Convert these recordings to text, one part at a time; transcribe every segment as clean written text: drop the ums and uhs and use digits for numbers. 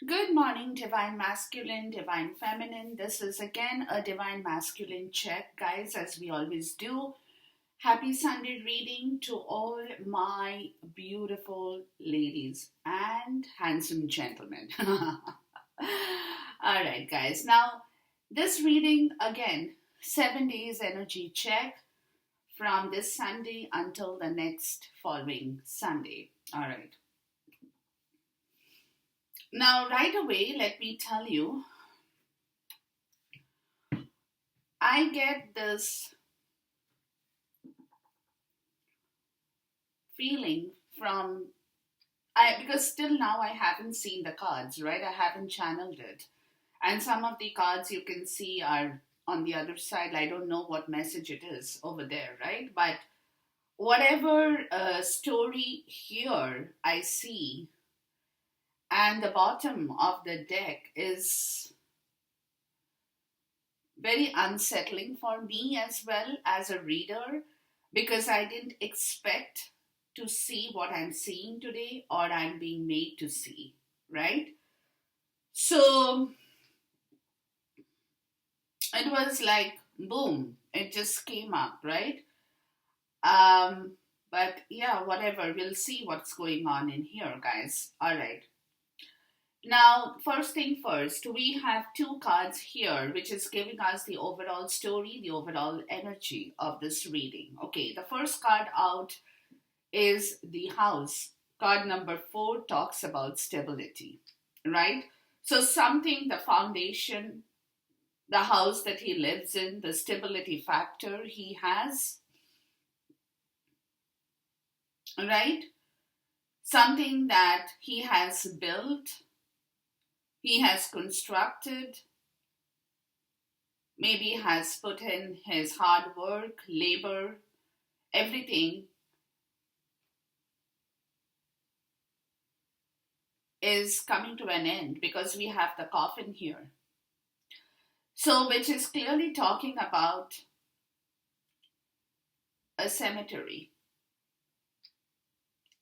Good morning, Divine Masculine, Divine Feminine. This is again a Divine Masculine check, guys, as we always do. Happy Sunday reading to all my beautiful ladies and handsome gentlemen. All right, guys. Now, this reading again, 7 days energy check from this Sunday until the next following Sunday. All right. Now, right away, let me tell you, I get this feeling from because still now I haven't seen the cards, right? I haven't channeled it. And some of the cards you can see are on the other side. I don't know what message it is over there, right? But whatever story here I see, and the bottom of the deck is very unsettling for me as well as a reader because I didn't expect to see what I'm seeing today or I'm being made to see, right? So it was like, boom, it just came up, right? Um, but yeah, whatever, we'll see what's going on in here, guys. All right. Now, first thing first, we have two cards here, which is giving us the overall story, the overall energy of this reading. Okay, the first card out is the house. Card number 4 talks about stability, right? So, something, the foundation, the house that he lives in, the stability factor he has, right? Something that he has built, he has constructed, maybe has put in his hard work, labor, everything is coming to an end because we have the coffin here. So, which is clearly talking about a cemetery,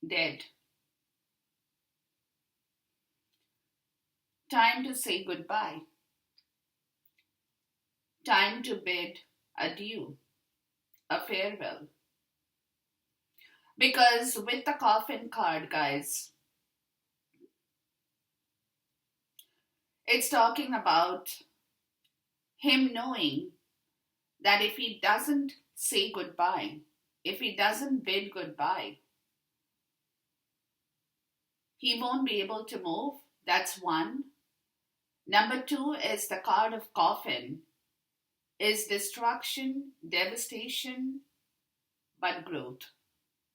dead. Time to say goodbye. Time to bid adieu, a farewell. Because with the coffin card, guys, it's talking about him knowing that if he doesn't say goodbye, if he doesn't bid goodbye, he won't be able to move. That's one. Number 2 is the card of coffin, is destruction, devastation, but growth,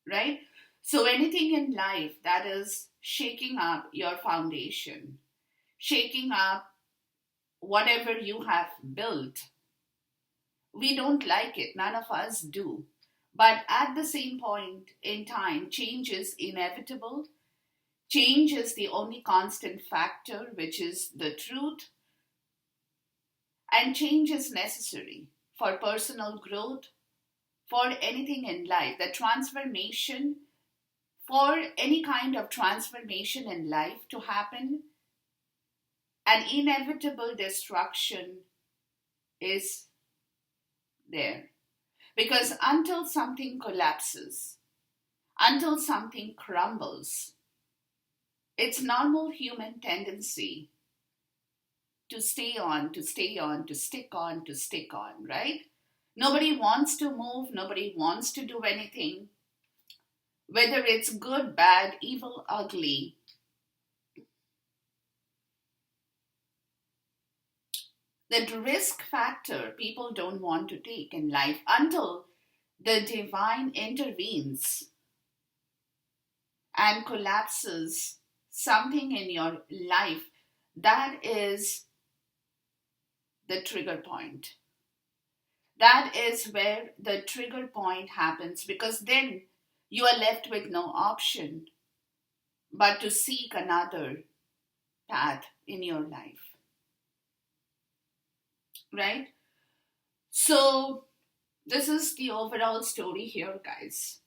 right? So anything in life that is shaking up your foundation, shaking up whatever you have built, we don't like it. None of us do. But at the same point in time, change is inevitable. Change is the only constant factor, which is the truth. And change is necessary for personal growth, for anything in life. The transformation, for any kind of transformation in life to happen, an inevitable destruction is there. Because until something collapses, until something crumbles, it's normal human tendency to stay on, to stay on, to stick on, to stick on, right? Nobody wants to move, nobody wants to do anything. Whether it's good, bad, evil, ugly, that risk factor people don't want to take in life until the divine intervenes and collapses something in your life. That is the trigger point. That is where the trigger point happens because then you are left with no option but to seek another path in your life, right? So, this is the overall story here, guys.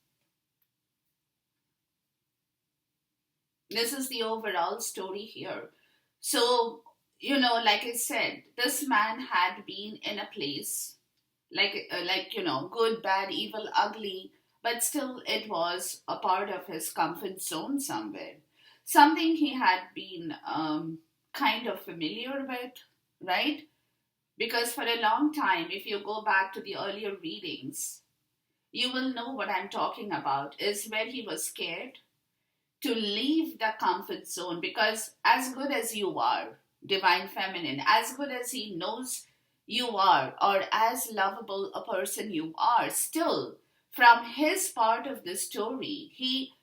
This is the overall story here. So, like I said, this man had been in a place good, bad, evil, ugly, but still it was a part of his comfort zone somewhere. Something he had been kind of familiar with, right? Because for a long time, if you go back to the earlier readings, you will know what I'm talking about, is where he was scared to leave the comfort zone, because as good as you are, divine feminine, as good as he knows you are, or as lovable a person you are, still from his part of the story, he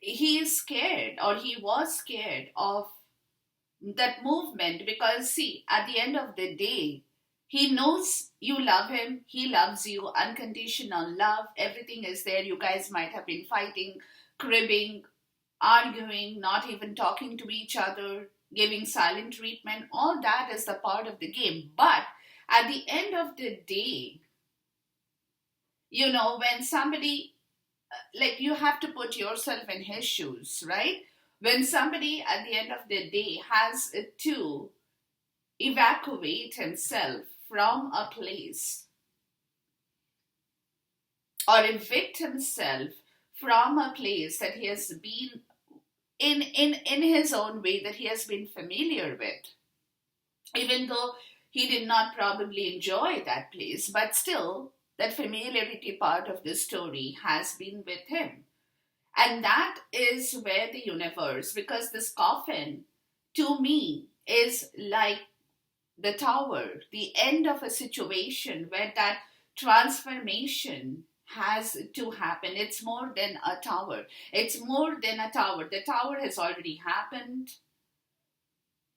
is scared, or he was scared of that movement, because see, at the end of the day, he knows you love him, he loves you, unconditional love, everything is there. You guys might have been fighting, cribbing, arguing, not even talking to each other, giving silent treatment. All that is the part of the game. But at the end of the day, when somebody, like, you have to put yourself in his shoes, right? When somebody at the end of the day has to evacuate himself from a place, or evict himself from a place that he has been in his own way, that he has been familiar with, even though he did not probably enjoy that place, but still that familiarity part of the story has been with him. And that is where the universe, because this coffin to me is like the tower, the end of a situation where that transformation has to happen. It's more than a tower. It's more than a tower. The tower has already happened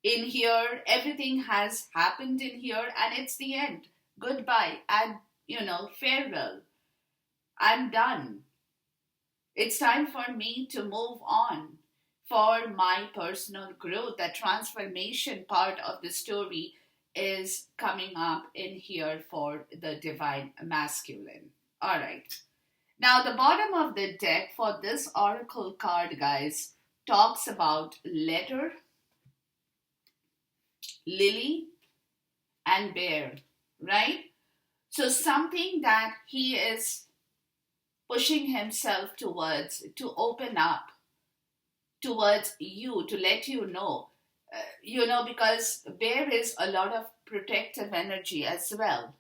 in here. Everything has happened in here, and it's the end. Goodbye. And, farewell. I'm done. It's time for me to move on for my personal growth. The transformation part of the story is coming up in here for the divine masculine. All right. Now, the bottom of the deck for this oracle card, guys, talks about letter, lily, and bear, right? So, something that he is pushing himself towards, to open up towards you, to let you know, because bear is a lot of protective energy as well,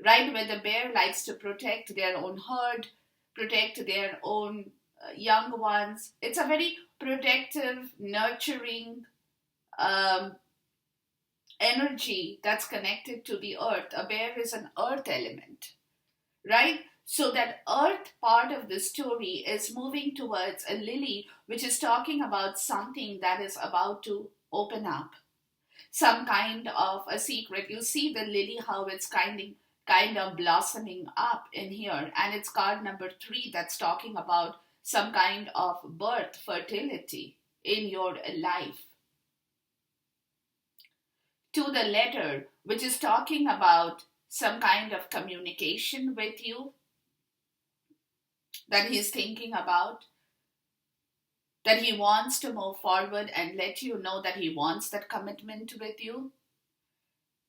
right? Where the bear likes to protect their own herd, protect their own young ones. It's a very protective, nurturing um, energy that's connected to the earth. A bear is an earth element, right? So that earth part of the story is moving towards a lily, which is talking about something that is about to open up, some kind of a secret. You see the lily, how it's kind of blossoming up in here, and it's card number 3 that's talking about some kind of birth, fertility in your life. To the letter, which is talking about some kind of communication with you that he's thinking about, that he wants to move forward and let you know that he wants that commitment with you,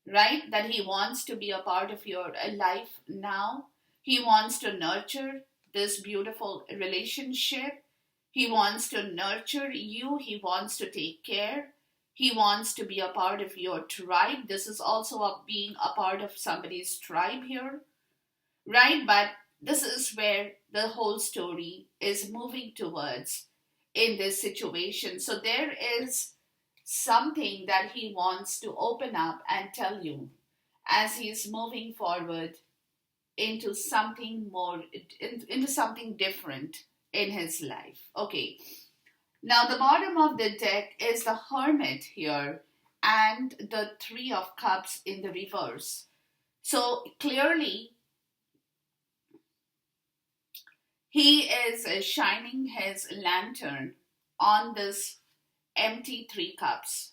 right? That he wants to be a part of your life now. He wants to nurture this beautiful relationship. He wants to nurture you. He wants to take care. He wants to be a part of your tribe. This is also being a part of somebody's tribe here, right? But this is where the whole story is moving towards in this situation. So there is something that he wants to open up and tell you as he's moving forward into something more, into something different in his life. Okay. Now, the bottom of the deck is the Hermit here and the Three of Cups in the reverse. So clearly, he is shining his lantern on this empty 3 cups,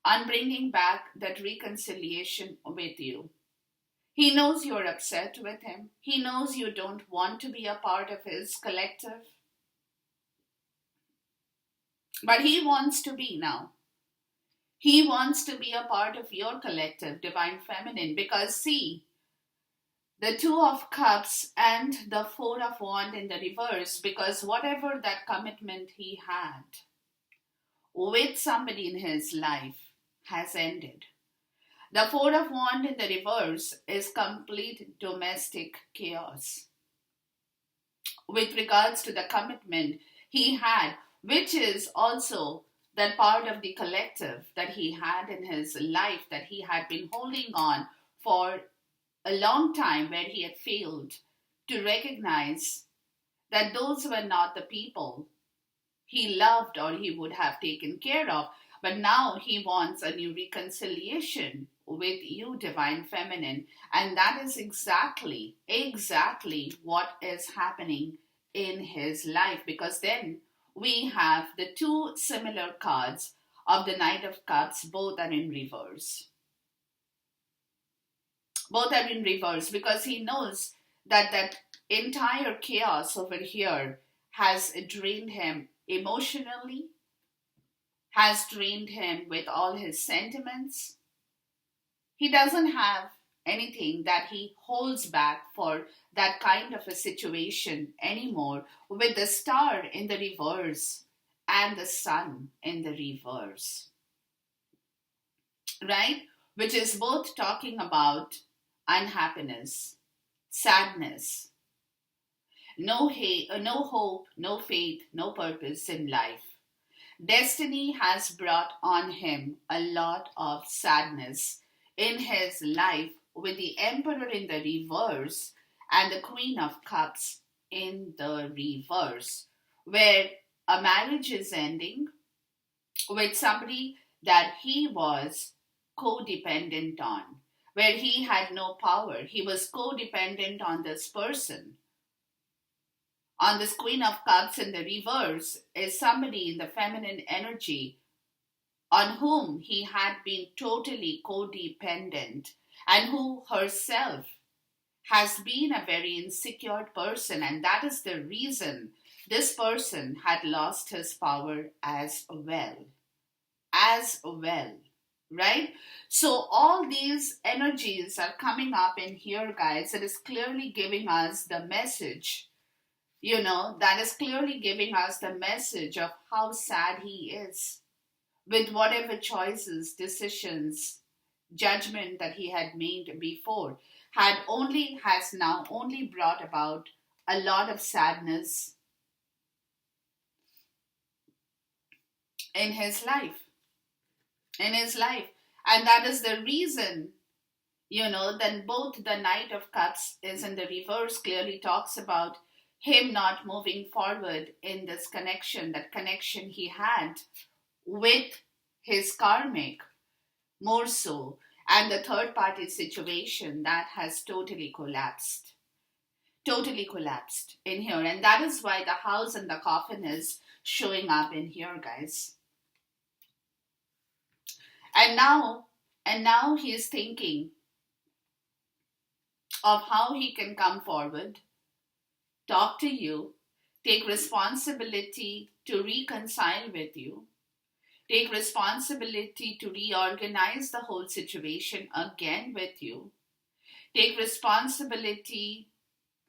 on bringing back that reconciliation with you. He knows you're upset with him. He knows you don't want to be a part of his collective. But he wants to be now. He wants to be a part of your collective divine feminine because, see, the Two of Cups and the Four of Wands in the reverse, because whatever that commitment he had with somebody in his life has ended. The Four of Wands in the reverse is complete domestic chaos with regards to the commitment he had, which is also that part of the collective that he had in his life that he had been holding on for a long time, where he had failed to recognize that those were not the people he loved or he would have taken care of. But now he wants a new reconciliation with you, divine feminine. And that is exactly what is happening in his life. Because then we have the two similar cards of the Knight of Cups, both are in reverse. Both are in reverse because he knows that that entire chaos over here has drained him emotionally, has drained him with all his sentiments. He doesn't have anything that he holds back for that kind of a situation anymore, with the Star in the reverse and the Sun in the reverse, right? Which is both talking about unhappiness, sadness, no hope, no faith, no purpose in life. Destiny has brought on him a lot of sadness in his life, with the Emperor in the reverse and the Queen of Cups in the reverse, where a marriage is ending with somebody that he was codependent on, where he had no power. He was codependent on this person. On this Queen of Cups in the reverse is somebody in the feminine energy on whom he had been totally codependent, and who herself has been a very insecure person, and that is the reason this person had lost his power as well. Right? So all these energies are coming up in here, guys. It is clearly giving us the message, that is clearly giving us the message of how sad he is with whatever choices, decisions, judgment that he had made before has now only brought about a lot of sadness in his life. And that is the reason, then both the Knight of Cups is in the reverse, clearly talks about him not moving forward in this connection, that connection he had with his karmic more so, and the third party situation that has totally collapsed in here. And that is why the house and the coffin is showing up in here, guys. And now he is thinking of how he can come forward, talk to you, take responsibility to reconcile with you, take responsibility to reorganize the whole situation again with you, take responsibility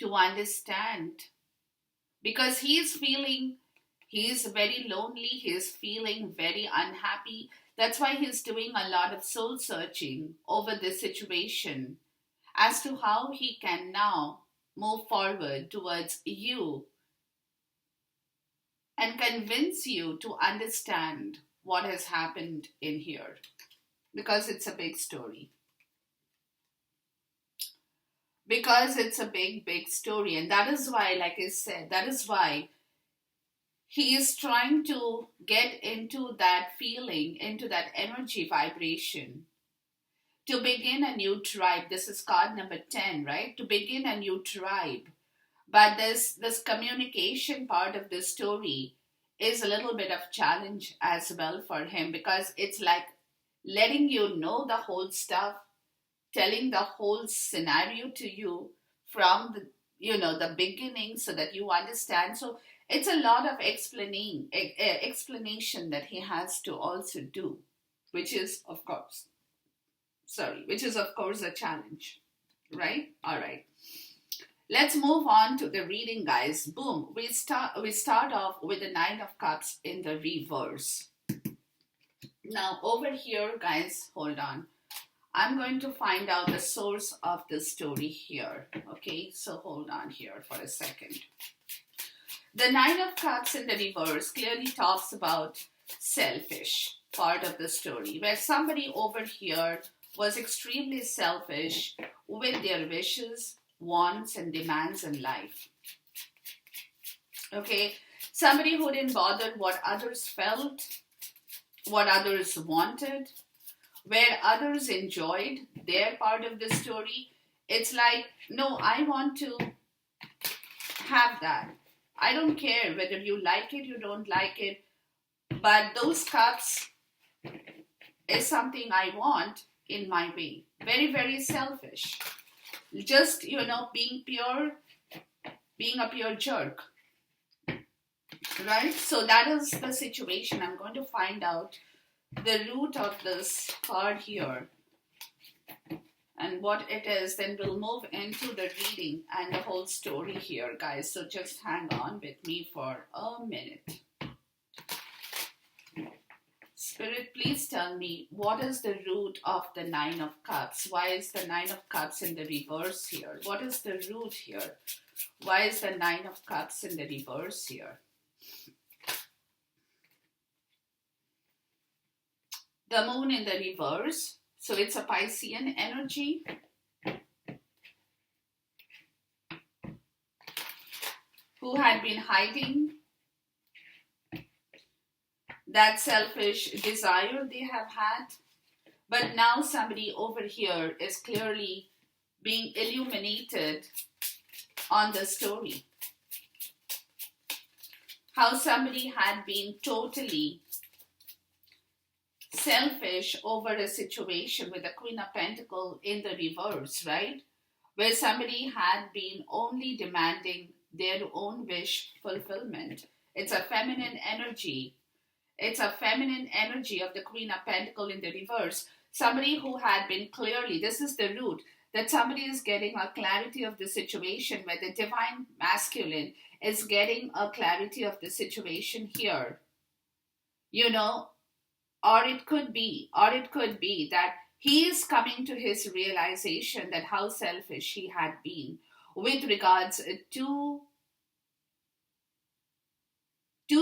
to understand, because he is very lonely, he is feeling very unhappy. That's why he's doing a lot of soul searching over this situation as to how he can now move forward towards you and convince you to understand what has happened in here, because it's a big story. Because it's a big story. And that is why, like I said, that is why he is trying to get into that feeling, into that energy vibration, to begin a new tribe. This is card number 10, right? To begin a new tribe. But this communication part of the story is a little bit of challenge as well for him, because it's like letting you know the whole stuff, telling the whole scenario to you from the beginning, so that you understand. So It's a lot of explanation that he has to also do, which is of course, a challenge, right? All right. Let's move on to the reading, guys. Boom. We start off with the Nine of Cups in the reverse. Now, over here, guys, hold on. I'm going to find out the source of the story here. Okay, so hold on here for a second. The Nine of Cups in the reverse clearly talks about selfish part of the story, where somebody over here was extremely selfish with their wishes, wants, and demands in life. Okay, somebody who didn't bother what others felt, what others wanted, where others enjoyed their part of the story. It's like, no, I want to have that. I don't care whether you like it, you don't like it, but those cups is something I want in my way. Very, very selfish. Just, being pure, being a pure jerk. Right? So that is the situation. I'm going to find out the root of this card here and what it is. Then we'll move into the reading and the whole story here, guys. So just hang on with me for a minute. Spirit, please tell me, what is the root of the Nine of Cups? Why is the Nine of Cups in the reverse here? What is the root here? Why is the Nine of Cups in the reverse here? The moon in the reverse. So it's a Piscean energy. Who had been hiding that selfish desire they have had. But now somebody over here is clearly being illuminated on the story. How somebody had been totally selfish over a situation with the Queen of Pentacles in the reverse, right? Where somebody had been only demanding their own wish fulfillment. It's a feminine energy. It's a feminine energy of the Queen of Pentacles in the reverse. Somebody who had been clearly, this is the root, that somebody is getting a clarity of the situation where the divine masculine is getting a clarity of the situation here. Or it could be that he is coming to his realization that how selfish he had been with regards to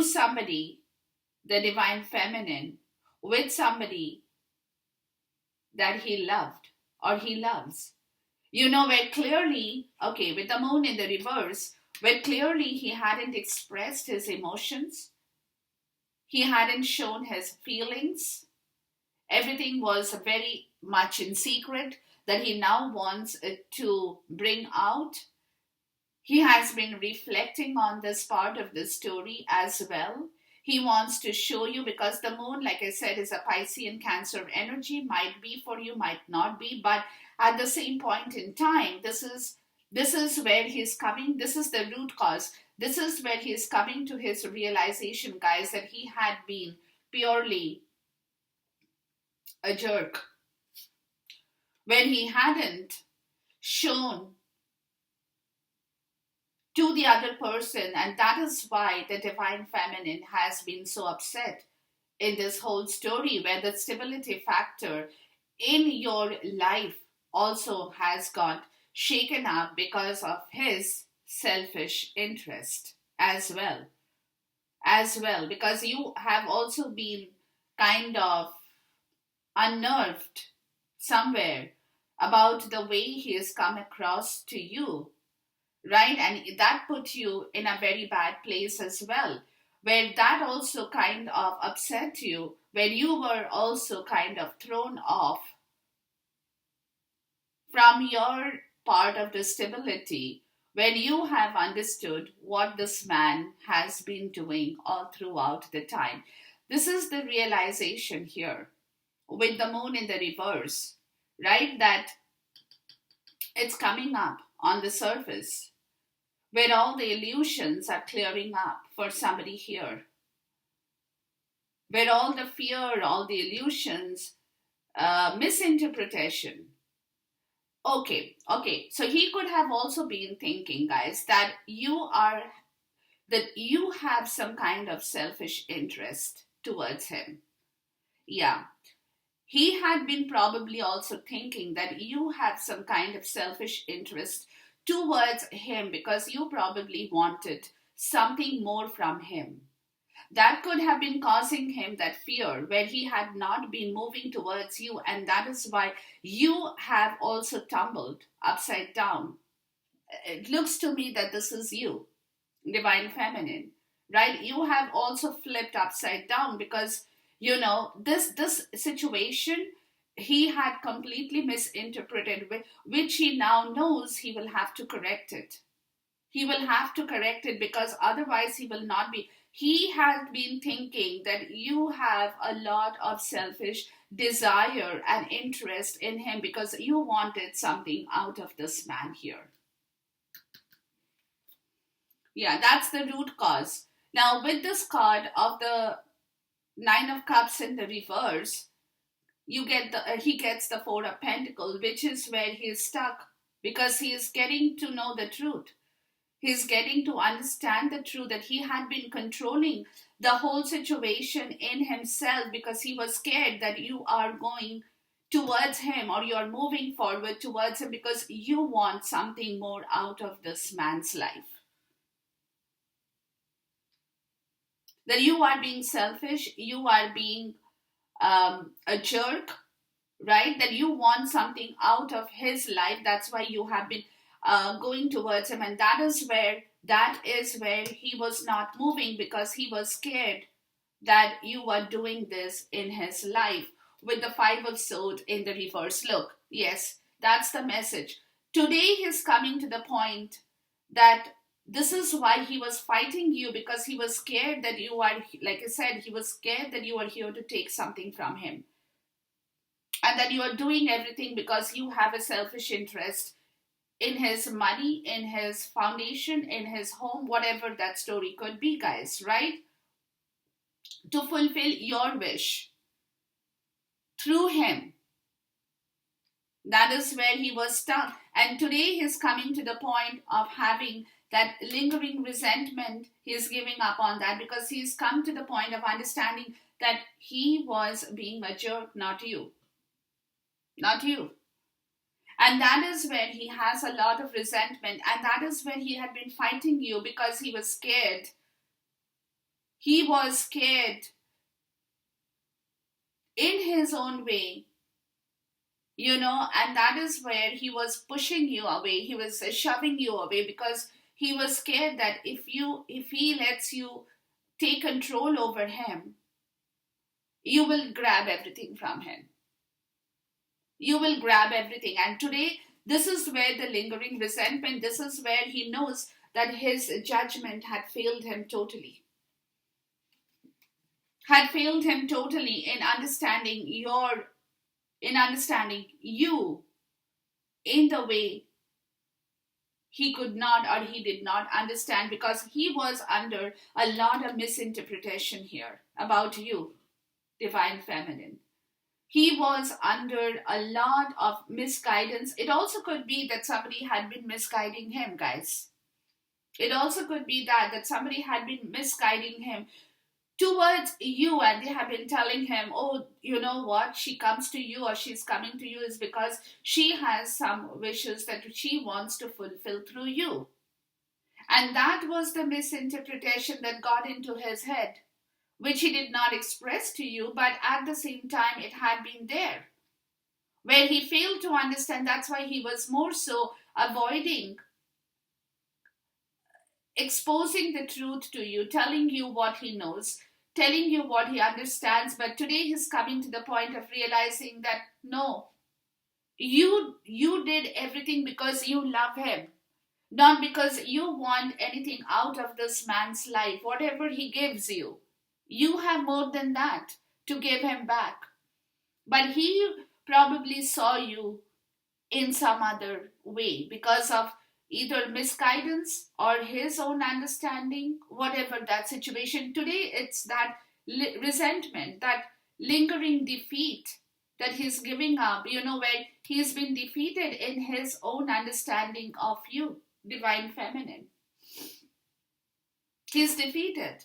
somebody, the divine feminine, with somebody that he loved or he loves. Where clearly, with the moon in the reverse, where clearly he hadn't expressed his emotions, he hadn't shown his feelings. Everything was very much in secret that he now wants to bring out. He has been reflecting on this part of the story as well. He wants to show you, because the moon, like I said, is a Piscean Cancer energy. Might be for you, might not be. But at the same point in time, this is where he's coming. This is the root cause. This is where he's coming to his realization, guys, that he had been purely a jerk. When he hadn't shown to the other person, and that is why the divine feminine has been so upset in this whole story, where the stability factor in your life also has got shaken up because of his selfish interest as well, because you have also been kind of unnerved somewhere about the way he has come across to you. Right? And that put you in a very bad place as well, where that also kind of upset you, where you were also kind of thrown off from your part of the stability, when you have understood what this man has been doing all throughout the time. This is the realization here with the moon in the reverse, right? That it's coming up on the surface, where all the illusions are clearing up for somebody here, where all the fear, all the illusions, misinterpretation. Okay. So he could have also been thinking, guys, that you have some kind of selfish interest towards him. Yeah. He had been probably also thinking that you have some kind of selfish interest towards him because you probably wanted something more from him. That could have been causing him that fear where he had not been moving towards you, and that is why you have also tumbled upside down. It looks to me that this is you, divine feminine, right? You have also flipped upside down because this situation he had completely misinterpreted, which he now knows he will have to correct it. He will have to correct it because otherwise he will not be. He has been thinking that you have a lot of selfish desire and interest in him because you wanted something out of this man here. Yeah, that's the root cause. Now, with this card of the Nine of Cups in the reverse, he gets the Four of Pentacles, which is where he is stuck because he is getting to know the truth. He's getting to understand the truth that he had been controlling the whole situation in himself because he was scared that you are going towards him or you're moving forward towards him because you want something more out of this man's life. That you are being selfish, you are being a jerk, right? That you want something out of his life. That's why you have been going towards him, and that is where he was not moving because he was scared that you were doing this in his life with the Five of Swords in the reverse. Look, yes, that's the message. Today he's coming to the point that this is why he was fighting you because he was scared that you are, like I said, he was scared that you are here to take something from him. And that you are doing everything because you have a selfish interest in his money, in his foundation, in his home, whatever that story could be, guys, right? To fulfill your wish through him. That is where he was stuck. And today he's coming to the point of having that lingering resentment. He's giving up on that because he's come to the point of understanding that he was being a jerk, not you. Not you. And that is where he has a lot of resentment. And that is where he had been fighting you because he was scared. He was scared in his own way. And that is where he was pushing you away. He was shoving you away because he was scared that if he lets you take control over him, you will grab everything from him. You will grab everything. And today, this is where the lingering resentment, this is where he knows that his judgment had failed him totally. Had failed him totally in understanding you in the way he could not or he did not understand because he was under a lot of misinterpretation here about you, divine feminine. He was under a lot of misguidance. It also could be that somebody had been misguiding him, guys. It also could be that somebody had been misguiding him towards you and they have been telling him, oh, you know what, she comes to you or she's coming to you is because she has some wishes that she wants to fulfill through you. And that was the misinterpretation that got into his head, which he did not express to you, but at the same time it had been there. Where he failed to understand, that's why he was more so avoiding exposing the truth to you, telling you what he knows, telling you what he understands. But today he's coming to the point of realizing that no, you did everything because you love him, not because you want anything out of this man's life. Whatever he gives you, you have more than that to give him back. But he probably saw you in some other way because of either misguidance or his own understanding, whatever that situation. Today, it's that resentment, that lingering defeat that he's giving up, where he's been defeated in his own understanding of you, Divine Feminine. He's defeated.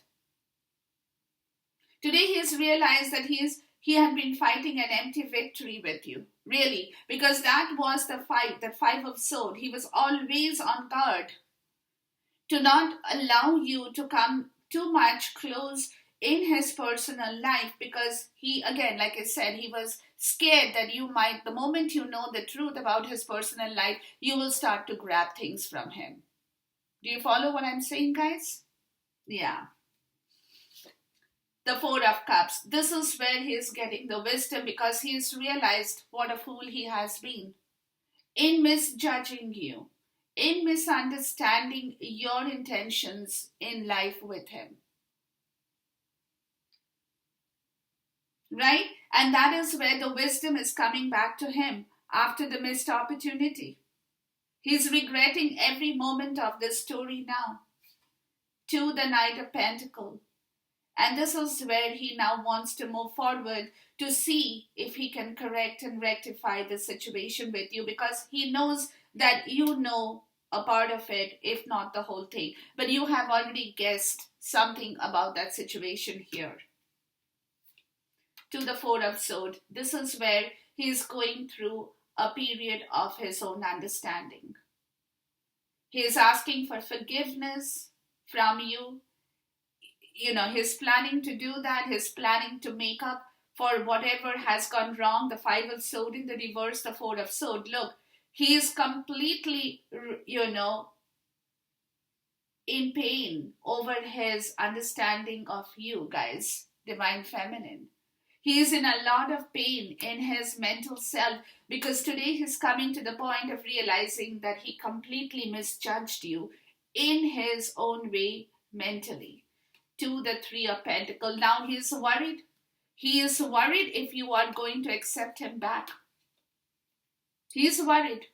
Today he's realized that he had been fighting an empty victory with you. Really. Because that was the fight, the Five of Swords. He was always on guard to not allow you to come too much close in his personal life, because he, again, like I said, he was scared that you might, the moment you know the truth about his personal life, you will start to grab things from him. Do you follow what I'm saying, guys? Yeah. The Four of Cups. This is where he is getting the wisdom, because he has realized what a fool he has been in misjudging you, in misunderstanding your intentions in life with him. Right? And that is where the wisdom is coming back to him after the missed opportunity. He's regretting every moment of this story now. To the Knight of Pentacles. And this is where he now wants to move forward to see if he can correct and rectify the situation with you, because he knows that you know a part of it, if not the whole thing. But you have already guessed something about that situation here. To the Four of Swords. This is where he is going through a period of his own understanding. He is asking for forgiveness from you. He's planning to do that. He's planning to make up for whatever has gone wrong. The Five of Swords in the reverse, the Four of Swords. Look, he is completely, in pain over his understanding of you, guys, Divine Feminine. He is in a lot of pain in his mental self, because today he's coming to the point of realizing that he completely misjudged you in his own way mentally. To the Three of Pentacles. Now he is worried. He is worried if you are going to accept him back. He is worried.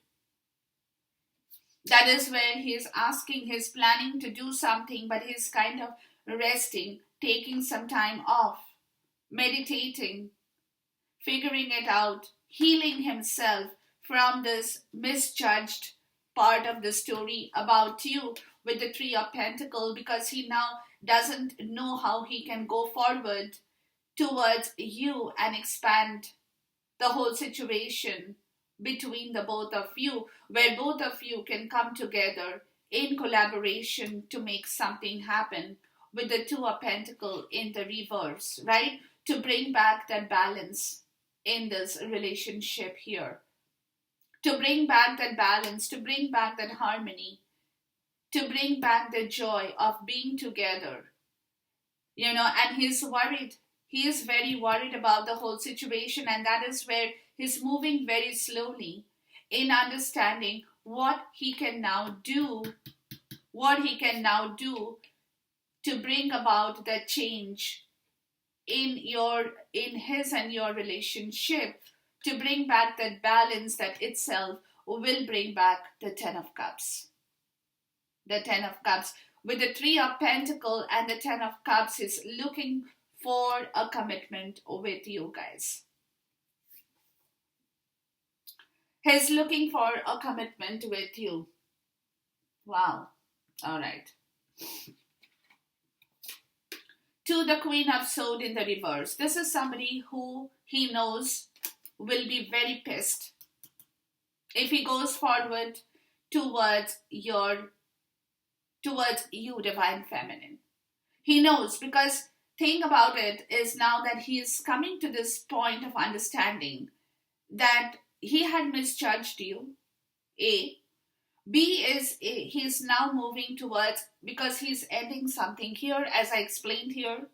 That is where he is asking, he's planning to do something, but he's kind of resting, taking some time off, meditating, figuring it out, healing himself from this misjudged part of the story about you with the Three of Pentacles, because he now doesn't know how he can go forward towards you and expand the whole situation between the both of you, where both of you can come together in collaboration to make something happen with the Two of Pentacles in the reverse, right? To bring back that balance in this relationship here. To bring back that balance, to bring back that harmony, to bring back the joy of being together. And he's worried. He is very worried about the whole situation, and that is where he's moving very slowly in understanding what he can now do to bring about the change in his and your relationship, to bring back that balance that itself will bring back the Ten of Cups. The Ten of Cups. With the Three of Pentacles and the Ten of Cups is looking for a commitment with you, guys. He's looking for a commitment with you. Wow. All right. To the Queen of Swords in the reverse. This is somebody who he knows will be very pissed if he goes forward towards you, Divine Feminine. He knows, because thing about it is now that he is coming to this point of understanding that he had misjudged you. A. B is he is now moving towards, because he's ending something here, as I explained here.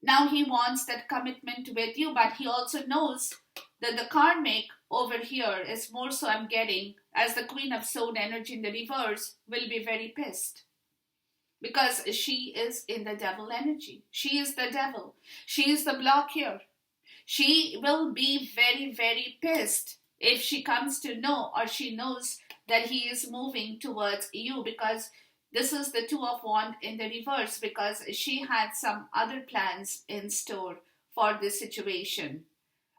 Now he wants that commitment with you, but he also knows that the karmic over here is more so, I'm getting, as the Queen of Swords energy in the reverse, will be very pissed. Because she is in the devil energy. She is the devil. She is the block here. She will be very, very pissed if she comes to know, or she knows that he is moving towards you, because this is the Two of Wands in the reverse, because she had some other plans in store for this situation,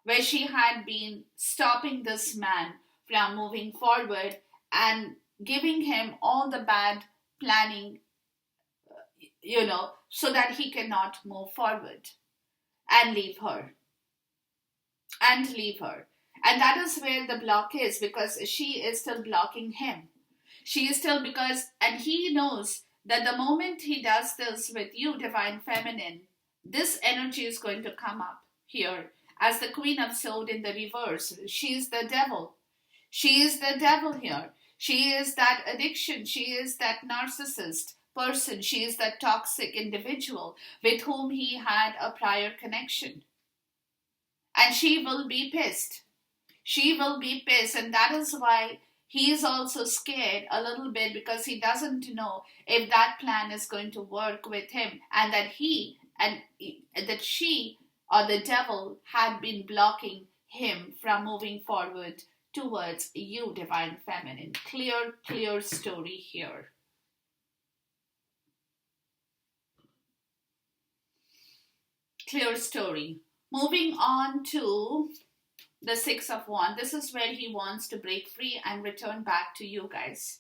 where she had been stopping this man from moving forward and giving him all the bad planning, so that he cannot move forward and leave her. And that is where the block is, because she is still blocking him. She is still, and he knows that the moment he does this with you, Divine Feminine, this energy is going to come up here as the Queen of Swords in the reverse. She is the devil. She is the devil here. She is that addiction. She is that narcissist person. She is that toxic individual with whom he had a prior connection. And she will be pissed. She will be pissed. And that is why he is also scared a little bit, because he doesn't know if that plan is going to work with him, and that she or the devil had been blocking him from moving forward towards you, Divine Feminine. Clear story here. Clear story. Moving on to the Six of Wands. This is where he wants to break free and return back to you guys.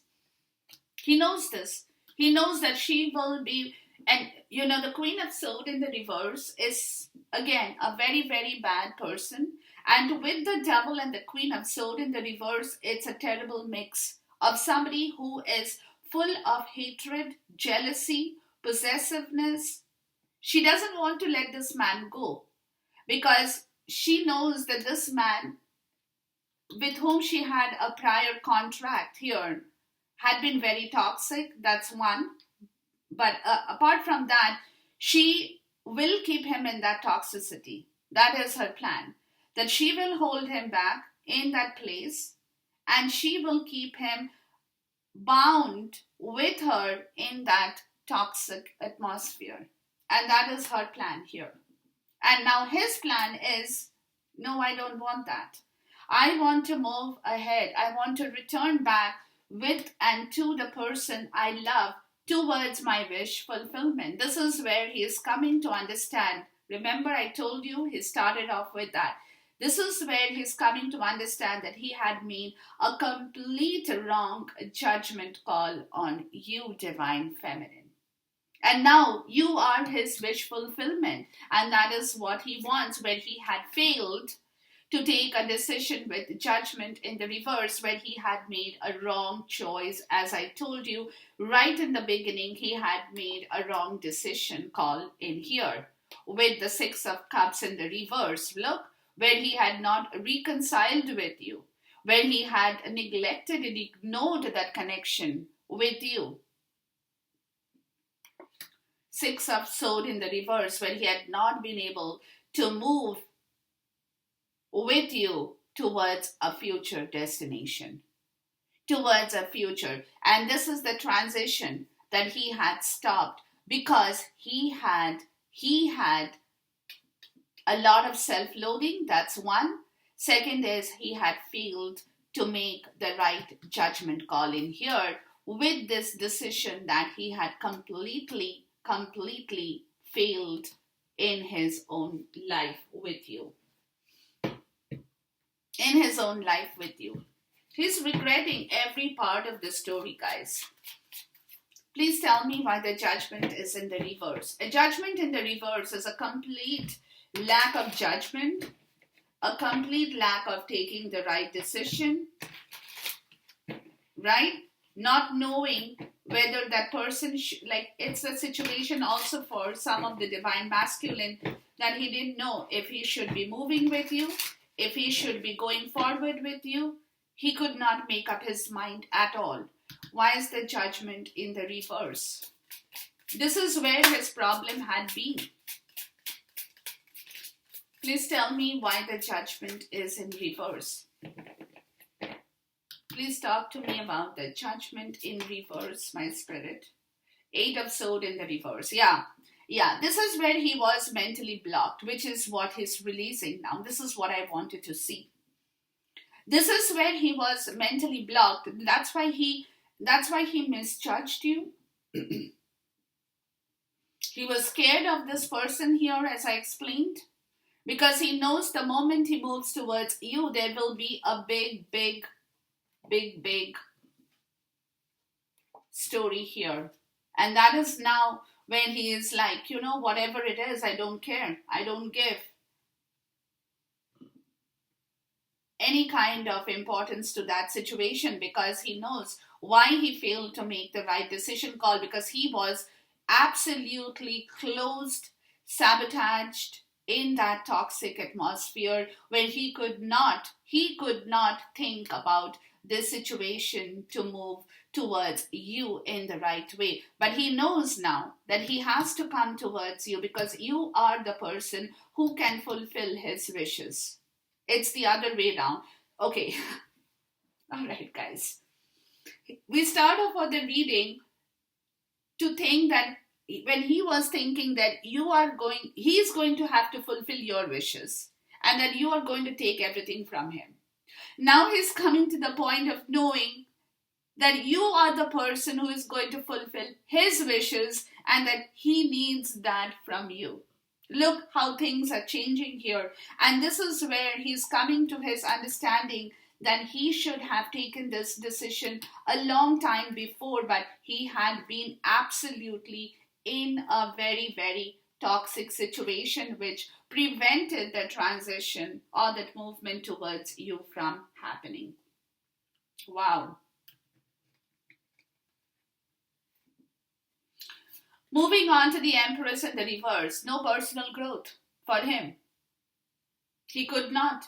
He knows this. He knows that she will be, and the Queen of Swords in the reverse is, again, a very, very bad person. And with the devil and the Queen of Swords in the reverse, it's a terrible mix of somebody who is full of hatred, jealousy, possessiveness. She doesn't want to let this man go, because she knows that this man, with whom she had a prior contract here, had been very toxic. That's one. But apart from that, she will keep him in that toxicity. That is her plan. That she will hold him back in that place, and she will keep him bound with her in that toxic atmosphere. And that is her plan here. And now his plan is, no, I don't want that. I want to move ahead. I want to return back with and to the person I love towards my wish fulfillment. This is where he is coming to understand. Remember, I told you he started off with that. This is where he's coming to understand that he had made a complete wrong judgment call on you, Divine Feminine. And now you are his wish fulfillment. And that is what he wants, where he had failed to take a decision with judgment in the reverse, where he had made a wrong choice. As I told you, right in the beginning, he had made a wrong decision call in here with the Six of Cups in the reverse. Look, where he had not reconciled with you, where he had neglected and ignored that connection with you. Six of Swords in the reverse, where he had not been able to move with you towards a future destination, towards a future. And this is the transition that he had stopped, because he had a lot of self-loathing. That's one. Second is he had failed to make the right judgment call in here with this decision that he had completely failed in his own life with you. In his own life with you. He's regretting every part of the story, guys. Please tell me why the Judgment is in the reverse. A Judgment in the reverse is a complete lack of judgment, a complete lack of taking the right decision, right? Not knowing whether that person, it's a situation also for some of the Divine Masculine, that he didn't know if he should be moving with you, if he should be going forward with you. He could not make up his mind at all. Why is the Judgment in the reverse? This is where his problem had been. Please tell me why the Judgment is in reverse. Please talk to me about the Judgment in reverse, my spirit. Eight of Swords in the reverse. Yeah, this is where he was mentally blocked, which is what he's releasing now. This is what I wanted to see. This is where he was mentally blocked. That's why he misjudged you. He was scared of this person here, as I explained, because he knows the moment he moves towards you, there will be a big story here. And that is now when he is like, whatever it is, I don't care. I don't give any kind of importance to that situation, because he knows why he failed to make the right decision call, because he was absolutely closed, sabotaged in that toxic atmosphere where he could not think about this situation to move towards you in the right way. But he knows now that he has to come towards you because you are the person who can fulfill his wishes. It's the other way around. Okay. All right, guys. We start off with the reading to think that when he was thinking that he's going to have to fulfill your wishes and that you are going to take everything from him. Now he's coming to the point of knowing that you are the person who is going to fulfill his wishes and that he needs that from you. Look how things are changing here. And this is where he's coming to his understanding that he should have taken this decision a long time before, but he had been absolutely in a very, very toxic situation which prevented the transition or that movement towards you from happening. Wow. Moving on to the Empress in the reverse. No personal growth for him. He could not.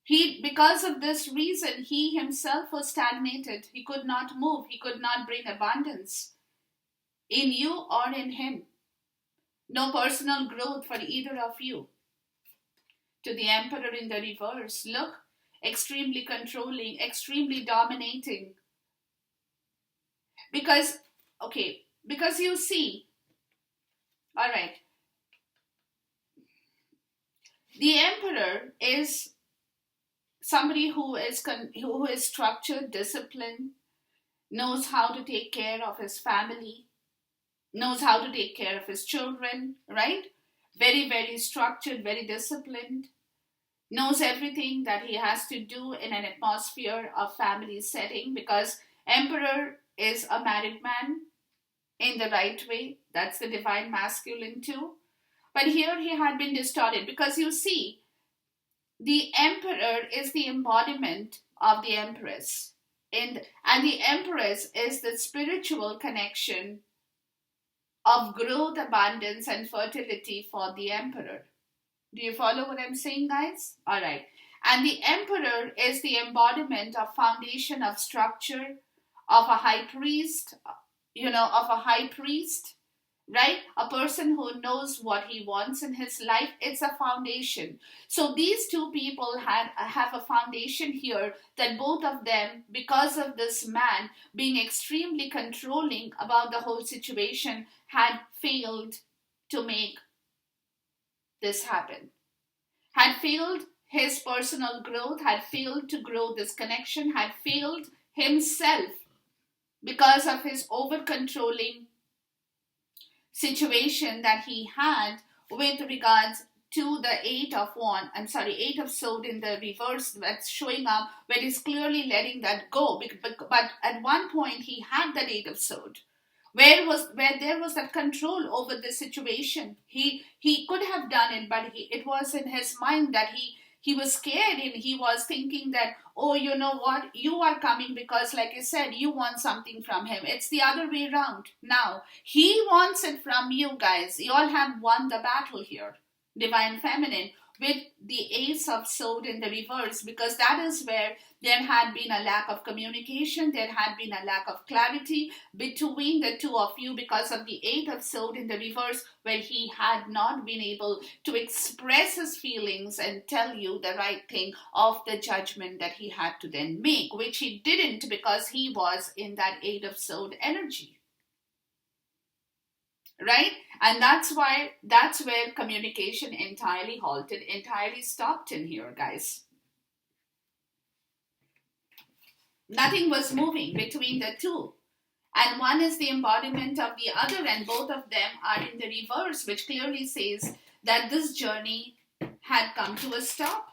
Because of this reason, he himself was stagnated. He could not move. He could not bring abundance in you or in him. No personal growth for either of you. To the Emperor in the reverse. Look, extremely controlling, extremely dominating. Because you see, all right, the Emperor is somebody who is structured, disciplined, knows how to take care of his family, knows how to take care of his children, right? Very, very structured, very disciplined, knows everything that he has to do in an atmosphere of family setting, because Emperor is a married man in the right way. That's the divine masculine too. But here he had been distorted, because you see, the Emperor is the embodiment of the Empress. And the Empress is the spiritual connection of growth, abundance, and fertility for the Emperor. Do you follow what I'm saying, guys? All right. And the Emperor is the embodiment of foundation of structure, of a high priest, right? A person who knows what he wants in his life. It's a foundation. So these two people have a foundation here that both of them, because of this man being extremely controlling about the whole situation, had failed to make this happen. Had failed his personal growth, had failed to grow this connection, had failed himself because of his over-controlling situation that he had with regards to the Eight of Swords in the reverse that's showing up, where he's clearly letting that go. But at one point he had that Eight of Swords. Where there was that control over the situation. He could have done it, but it was in his mind that he was scared, and he was thinking that, oh, you know what, you are coming because, like I said, you want something from him. It's the other way around. Now, he wants it from you guys. You all have won the battle here. Divine Feminine, with the Ace of Swords in the reverse, because that is where there had been a lack of communication, there had been a lack of clarity between the two of you because of the Eight of Swords in the reverse, where he had not been able to express his feelings and tell you the right thing of the judgment that he had to then make, which he didn't because he was in that Eight of Swords energy. Right? And that's where communication entirely halted, entirely stopped in here, guys. Nothing was moving between the two. And one is the embodiment of the other, and both of them are in the reverse, which clearly says that this journey had come to a stop.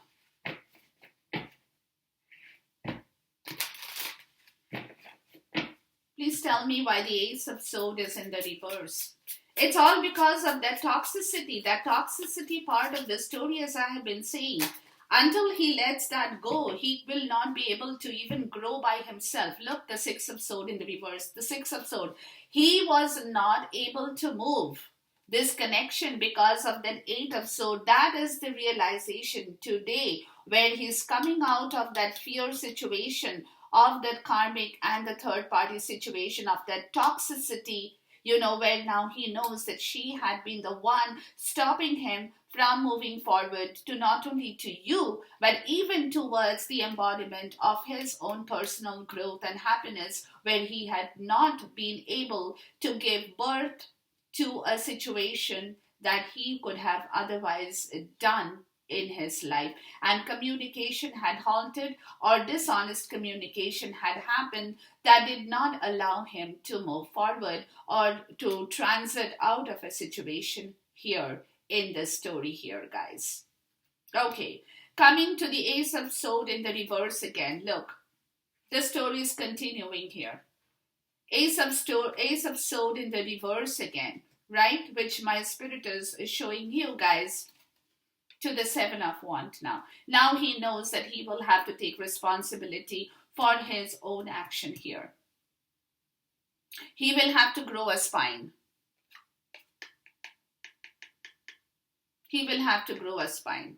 Please tell me why the Ace of Swords is in the reverse. It's all because of that toxicity part of the story, as I have been saying. Until he lets that go, he will not be able to even grow by himself. Look, the Six of Swords in the reverse. The Six of Swords. He was not able to move this connection because of that Eight of Swords. That is the realization today, where he's coming out of that fear situation, of that karmic and the third party situation, of that toxicity, where now he knows that she had been the one stopping him from moving forward to not only to you, but even towards the embodiment of his own personal growth and happiness, where he had not been able to give birth to a situation that he could have otherwise done in his life. And communication had halted, or dishonest communication had happened that did not allow him to move forward or to transit out of a situation here in the story here, guys. Okay, coming to the Ace of Swords in the reverse again. Look, the story is continuing here. Ace of Swords in the reverse again, right? Which my spirit is showing you guys to the Seven of Wands now. Now he knows that he will have to take responsibility for his own action here. He will have to grow a spine. He will have to grow a spine.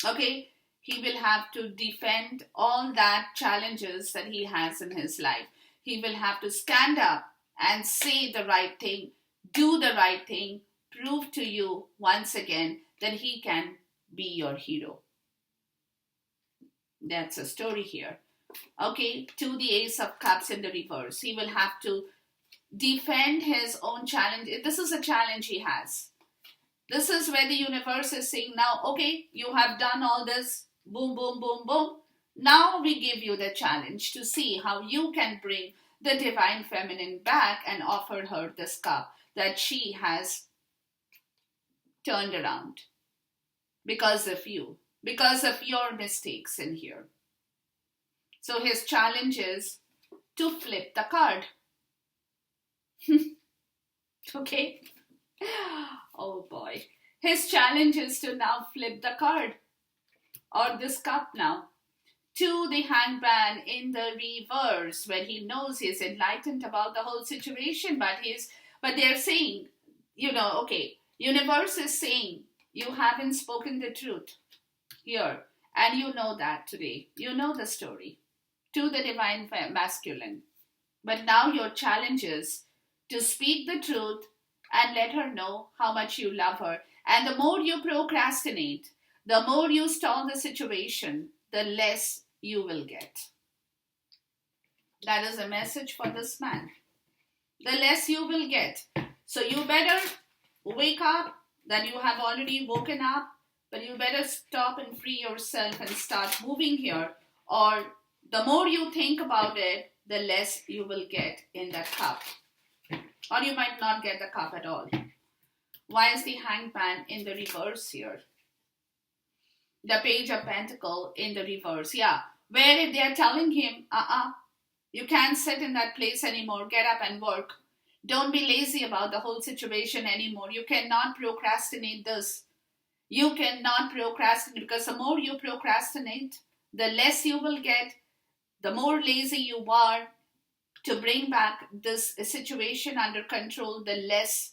Okay? He will have to defend all that challenges that he has in his life. He will have to stand up and say the right thing, do the right thing, prove to you once again that he can be your hero. That's a story here. Okay, to the Ace of Cups in the reverse. He will have to defend his own challenge. This is a challenge he has. This is where the universe is saying now, okay, you have done all this, boom, boom, boom, boom. Now we give you the challenge to see how you can bring the divine feminine back and offer her this cup that she has turned around because of you, because of your mistakes in here. So his challenge is to flip the card. Okay? Oh boy. His challenge is to now flip the card, or this cup now, to the Hangman in the reverse, where he knows he's enlightened about the whole situation, but they're saying, okay, universe is saying you haven't spoken the truth here, and you know that today. You know the story to the divine masculine. But now your challenge is to speak the truth and let her know how much you love her. And the more you procrastinate, the more you stall the situation, the less you will get. That is a message for this man. The less you will get. So you better wake up, that you have already woken up, but you better stop and free yourself and start moving here. Or the more you think about it, the less you will get in that cup. Or you might not get the cup at all. Why is the Hangman in the reverse here? The Page of Pentacles in the reverse. Yeah, where they are telling him, you can't sit in that place anymore. Get up and work. Don't be lazy about the whole situation anymore. You cannot procrastinate this. You cannot procrastinate, because the more you procrastinate, the less you will get, the more lazy you are to bring back this situation under control, the less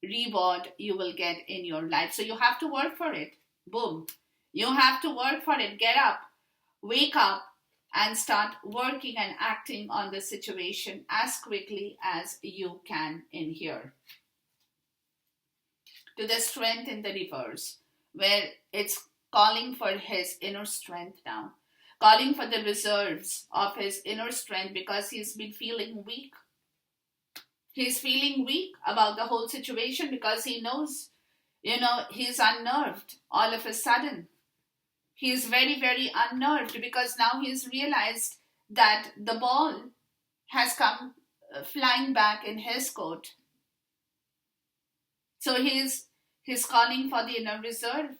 reward you will get in your life. So you have to work for it. Boom. You have to work for it. Get up, wake up, and start working and acting on the situation as quickly as you can in here. To the Strength in the reverse, where it's calling for his inner strength now. Calling for the reserves of his inner strength, because he's been feeling weak. He's feeling weak about the whole situation because he knows, he's unnerved all of a sudden. He is very, very unnerved because now he's realized that the ball has come flying back in his court. So he's calling for the inner reserve.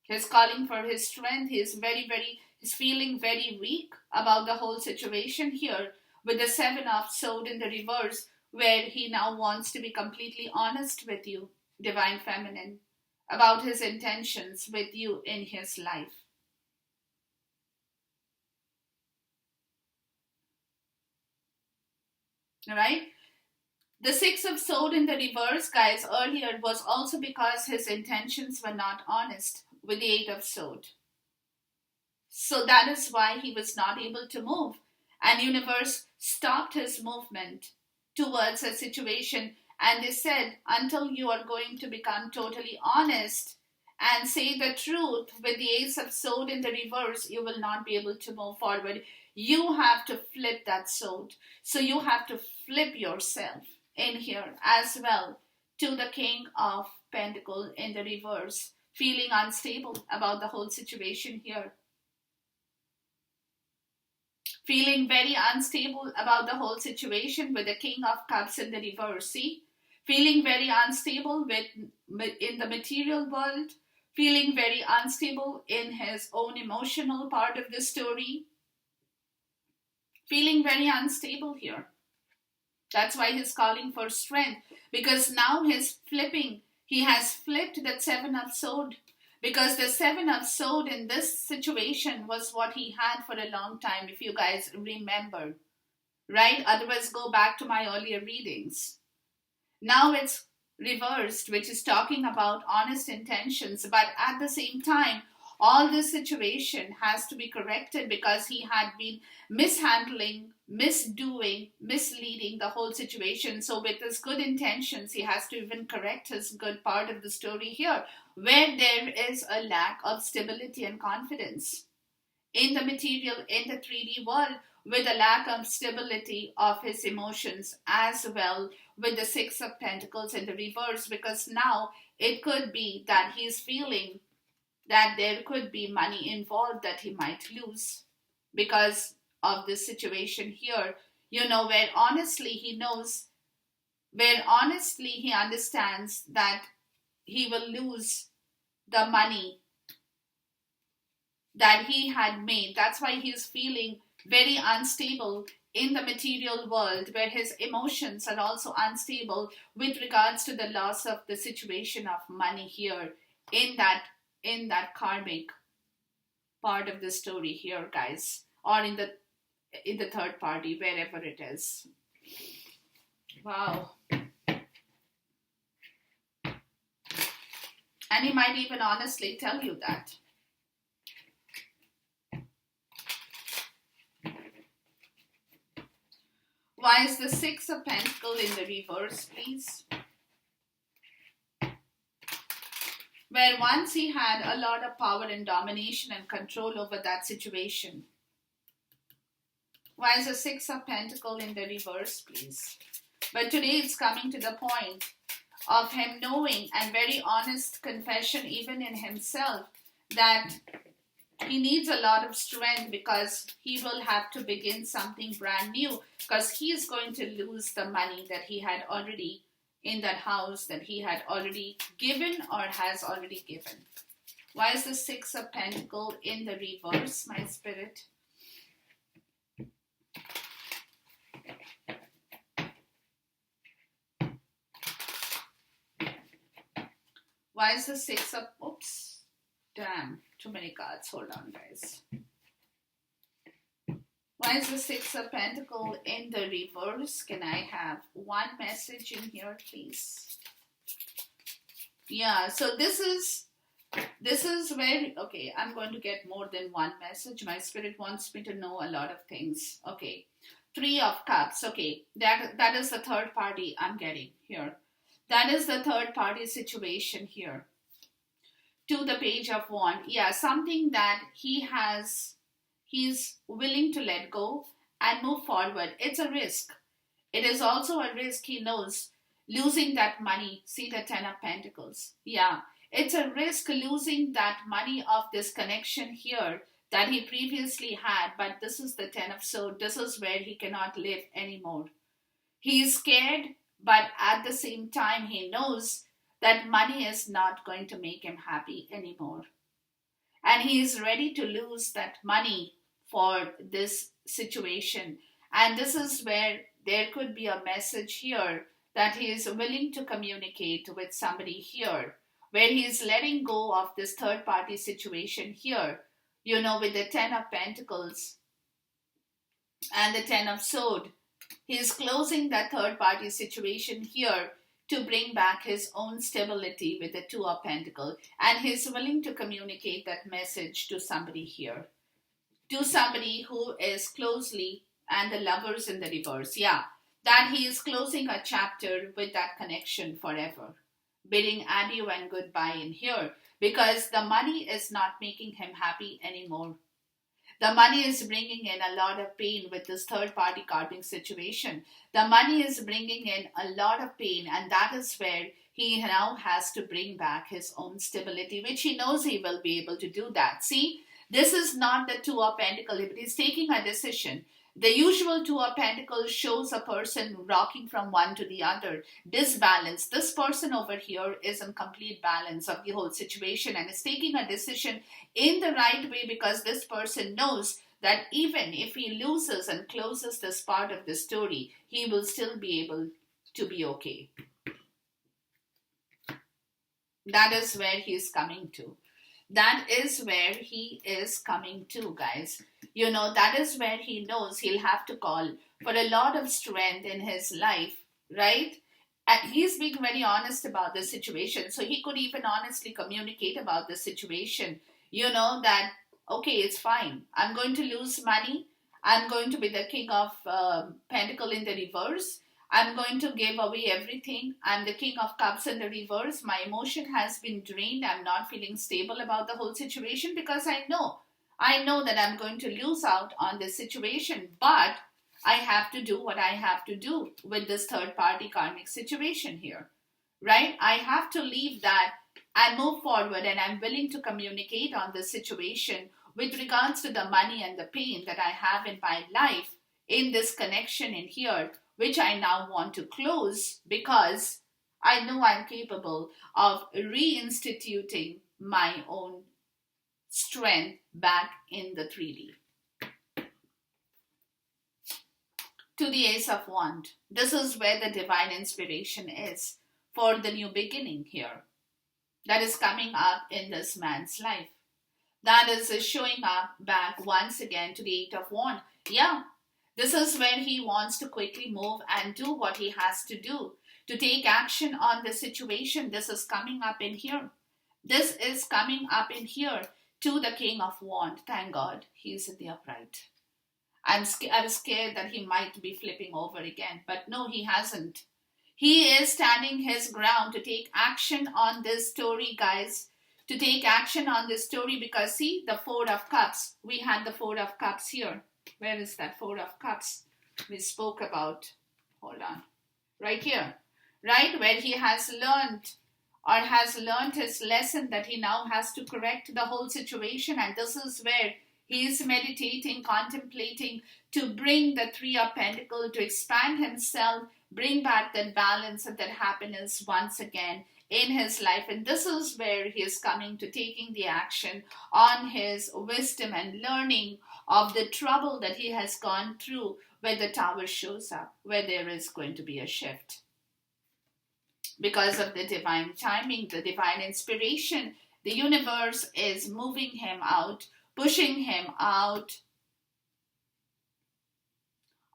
He's calling for his strength. He's feeling very weak about the whole situation here with the Seven of Swords in the reverse, where he now wants to be completely honest with you, Divine Feminine, about his intentions with you in his life. Alright? The Six of Swords in the reverse, guys, earlier was also because his intentions were not honest with the Eight of Swords. So that is why he was not able to move. And universe stopped his movement towards a situation, and they said, until you are going to become totally honest and say the truth with the Ace of Swords in the reverse, you will not be able to move forward. You have to flip that sword. So you have to flip yourself in here as well to the King of Pentacles in the reverse, feeling unstable about the whole situation here. Feeling very unstable about the whole situation with the King of Cups in the reverse. See? Feeling very unstable in the material world. Feeling very unstable in his own emotional part of the story. Feeling very unstable here. That's why he's calling for strength. Because now he has flipped that Seven of Swords. Because the Seven of Swords in this situation was what he had for a long time, if you guys remember. Right? Otherwise, go back to my earlier readings. Now it's reversed, which is talking about honest intentions. But at the same time, all this situation has to be corrected because he had been mishandling, misdoing, misleading the whole situation. So with his good intentions, he has to even correct his good part of the story here, where there is a lack of stability and confidence in the material, in the 3D world, with a lack of stability of his emotions as well, with the Six of Pentacles in the reverse, because now it could be that he's feeling that there could be money involved that he might lose because of this situation here, where honestly he understands that he will lose the money that he had made. That's why he's feeling very unstable in the material world, where his emotions are also unstable with regards to the loss of the situation of money here in that karmic part of the story here, guys, or in the third party, wherever it is. Wow. And he might even honestly tell you that. Why is the Six of Pentacles in the reverse, please? Where once he had a lot of power and domination and control over that situation. Why is the Six of Pentacles in the reverse, please? But today it's coming to the point of him knowing, and very honest confession even in himself, that he needs a lot of strength because he will have to begin something brand new, because he is going to lose the money that he had already in that house that he had already given or has already given. Why is the Six of Pentacles in the reverse, my spirit? Why is the Six of... Oops. Damn. Too many cards. Hold on, guys. Why is the Six of Pentacles in the reverse? Can I have one message in here, please? Yeah, so this is where, okay, I'm going to get more than one message. My spirit wants me to know a lot of things. Okay, Three of Cups. Okay, that is the third party I'm getting here. That is the third party situation here. To the Page of Wands. Yeah, something that he's willing to let go and move forward. It's a risk. It is also a risk, he knows, losing that money. See the Ten of Pentacles. Yeah, It's a risk losing that money of this connection here that he previously had, but this is the Ten of Swords. This is where he cannot live anymore. He is scared, but at the same time, he knows that money is not going to make him happy anymore. And he is ready to lose that money for this situation. And this is where there could be a message here that he is willing to communicate with somebody here, where he is letting go of this third party situation here, with the Ten of Pentacles and the Ten of Swords. He is closing that third party situation here to bring back his own stability with the Two of Pentacles, and he's willing to communicate that message to somebody here, to somebody who is closely, and the Lovers in the reverse, that he is closing a chapter with that connection forever, bidding adieu and goodbye in here, because the money is not making him happy anymore. The money is bringing in a lot of pain with this third party karmic situation. The money is bringing in a lot of pain, and that is where he now has to bring back his own stability, which he knows he will be able to do that. See, this is not the Two of Pentacles, but he's taking a decision. The usual Two of Pentacles shows a person rocking from one to the other, disbalance. This person over here is in complete balance of the whole situation and is taking a decision in the right way, because this person knows that even if he loses and closes this part of the story, he will still be able to be okay. That is where he is coming to. That is where he is coming to, guys. That is where he knows he'll have to call for a lot of strength in his life, right? And he's being very honest about the situation. So he could even honestly communicate about the situation. That, okay, it's fine. I'm going to lose money. I'm going to be the King of Pentacle in the reverse. I'm going to give away everything. I'm the King of Cups in the reverse. My emotion has been drained. I'm not feeling stable about the whole situation, because I know that I'm going to lose out on this situation, but I have to do what I have to do with this third party karmic situation here, right? I have to leave that and move forward, and I'm willing to communicate on this situation with regards to the money and the pain that I have in my life in this connection in here, which I now want to close, because I know I'm capable of reinstituting my own strength back in the 3D. To the Ace of Wands. This is where the divine inspiration is for the new beginning here that is coming up in this man's life. That is showing up back once again to the Eight of Wands. This is where he wants to quickly move and do what he has to do to take action on the situation. This is coming up in here. This is coming up in here to the King of Wands. Thank God he's in the upright. I was scared that he might be flipping over again, but no, he hasn't. He is standing his ground to take action on this story, guys. To take action on this story, because see, the Four of Cups. We had the Four of Cups here. Where is that Four of Cups we spoke about? Hold on. Right here. Right? Where he has learned his lesson that he now has to correct the whole situation. And this is where he is meditating, contemplating to bring the Three of Pentacles, to expand himself, bring back that balance and that happiness once again in his life. And this is where he is coming to taking the action on his wisdom and learning of the trouble that he has gone through, where the Tower shows up, where there is going to be a shift. Because of the divine timing, the divine inspiration, the universe is moving him out, pushing him out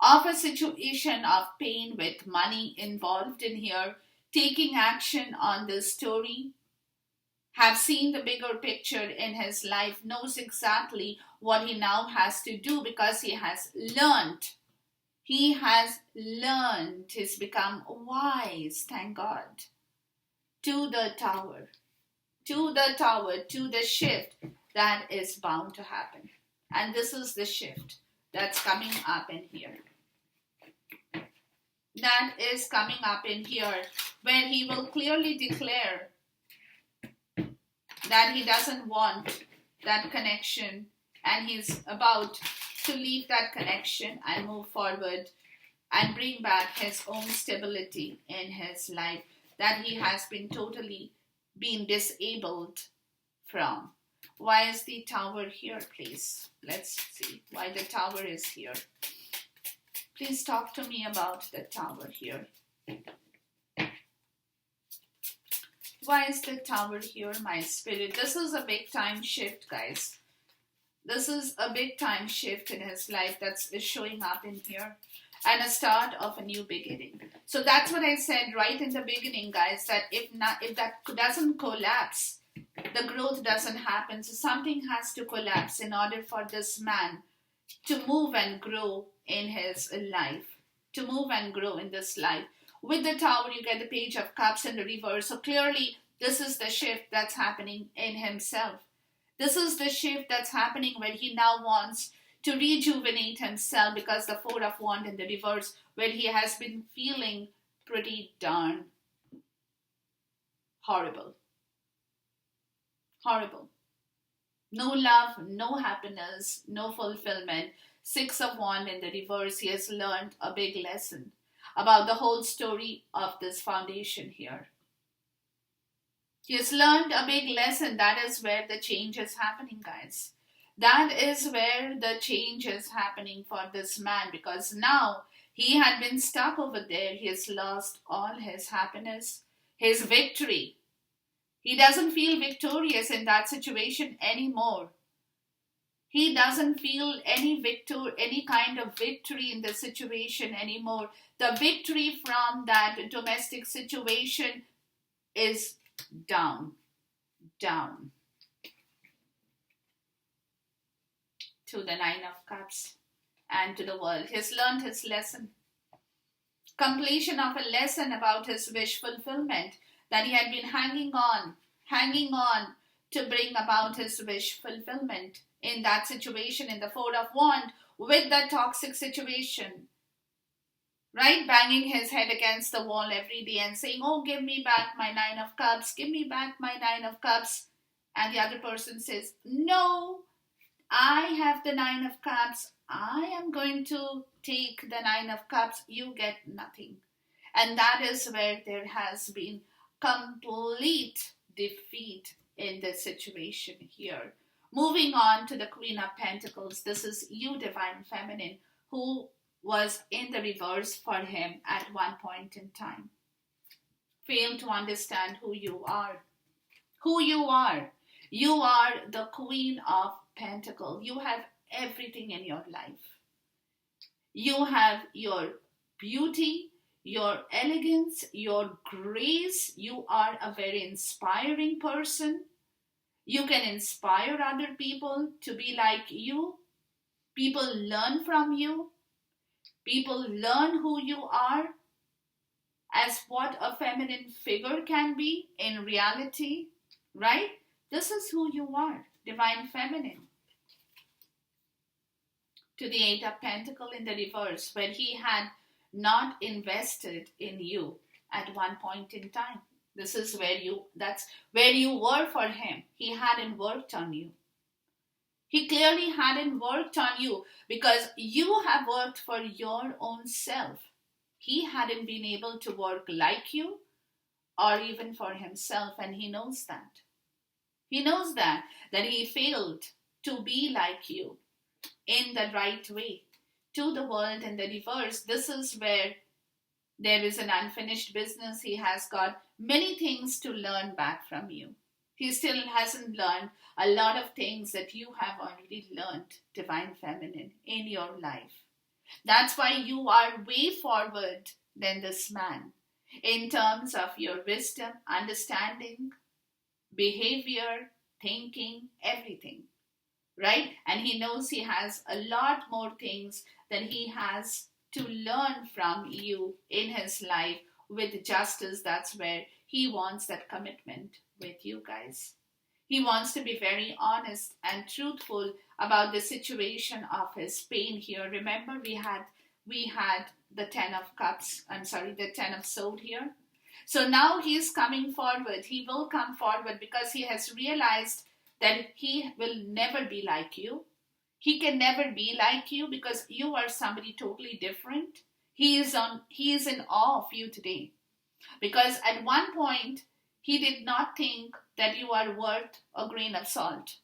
of a situation of pain with money involved in here, taking action on this story, have seen the bigger picture in his life, knows exactly what he now has to do, because he has learned. He has learned. He's become wise, thank God. To the Tower. To the Tower, to the shift that is bound to happen. And this is the shift that's coming up in here. That is coming up in here, where he will clearly declare that he doesn't want that connection, and he's about to leave that connection and move forward and bring back his own stability in his life that he has been totally been disabled from. Why is the Tower here, please? Let's see why the Tower is here. Please talk to me about the Tower here. Why is the Tower here, my spirit? This is a big time shift, guys. This is a big time shift in his life that's showing up in here, and a start of a new beginning. So that's what I said right in the beginning, guys, that if that doesn't collapse, the growth doesn't happen. So something has to collapse in order for this man to move and grow in his life, to move and grow in this life. With the Tower, you get the Page of Cups in the reverse. So clearly, this is the shift that's happening in himself. This is the shift that's happening where he now wants to rejuvenate himself, because the Four of Wands in the reverse, where he has been feeling pretty darn horrible. Horrible. No love, no happiness, no fulfillment. Six of Wands in the reverse, he has learned a big lesson about the whole story of this foundation here. He has learned a big lesson. That is where the change is happening, guys. That is where the change is happening for this man, because now he had been stuck over there. He has lost all his happiness, his victory. He doesn't feel victorious in that situation anymore. He doesn't feel any kind of victory in the situation anymore. The victory from that domestic situation is down. To the Nine of Cups and to the world. He's learned his lesson. Completion of a lesson about his wish fulfillment that he had been hanging on to bring about his wish fulfillment in that situation, in the Four of Wands, with that toxic situation. Right? Banging his head against the wall every day and saying, oh, give me back my Nine of Cups, give me back my Nine of Cups. And the other person says, no, I have the Nine of Cups. I am going to take the Nine of Cups. You get nothing. And that is where there has been complete defeat in this situation here. Moving on to the Queen of Pentacles. This is you, Divine Feminine, who was in the reverse for him at one point in time. Failed to understand who you are. Who you are. You are the Queen of Pentacles. You have everything in your life. You have your beauty, your elegance, your grace. You are a very inspiring person. You can inspire other people to be like you. People learn from you. People learn who you are as what a feminine figure can be in reality, right? This is who you are, Divine Feminine. To the Eight of Pentacles in the reverse, where he had not invested in you at one point in time. This is that's where you were for him. He hadn't worked on you. He clearly hadn't worked on you because you have worked for your own self. He hadn't been able to work like you or even for himself, and he knows that. He knows that he failed to be like you in the right way. To the world in the reverse, this is where there is an unfinished business. He has got many things to learn back from you. He still hasn't learned a lot of things that you have already learned, Divine Feminine, in your life. That's why you are way forward than this man in terms of your wisdom, understanding, behavior, thinking, everything, right? And he knows he has a lot more things that he has to learn from you in his life with justice. That's where he wants that commitment with you guys. He wants to be very honest and truthful about the situation of his pain here. Remember, we had the Ten of Cups, the Ten of Swords here. So now he is coming forward. He will come forward because he has realized that he will never be like you. He can never be like you because you are somebody totally different. He is in awe of you today. Because at one point, he did not think that you are worth a grain of salt.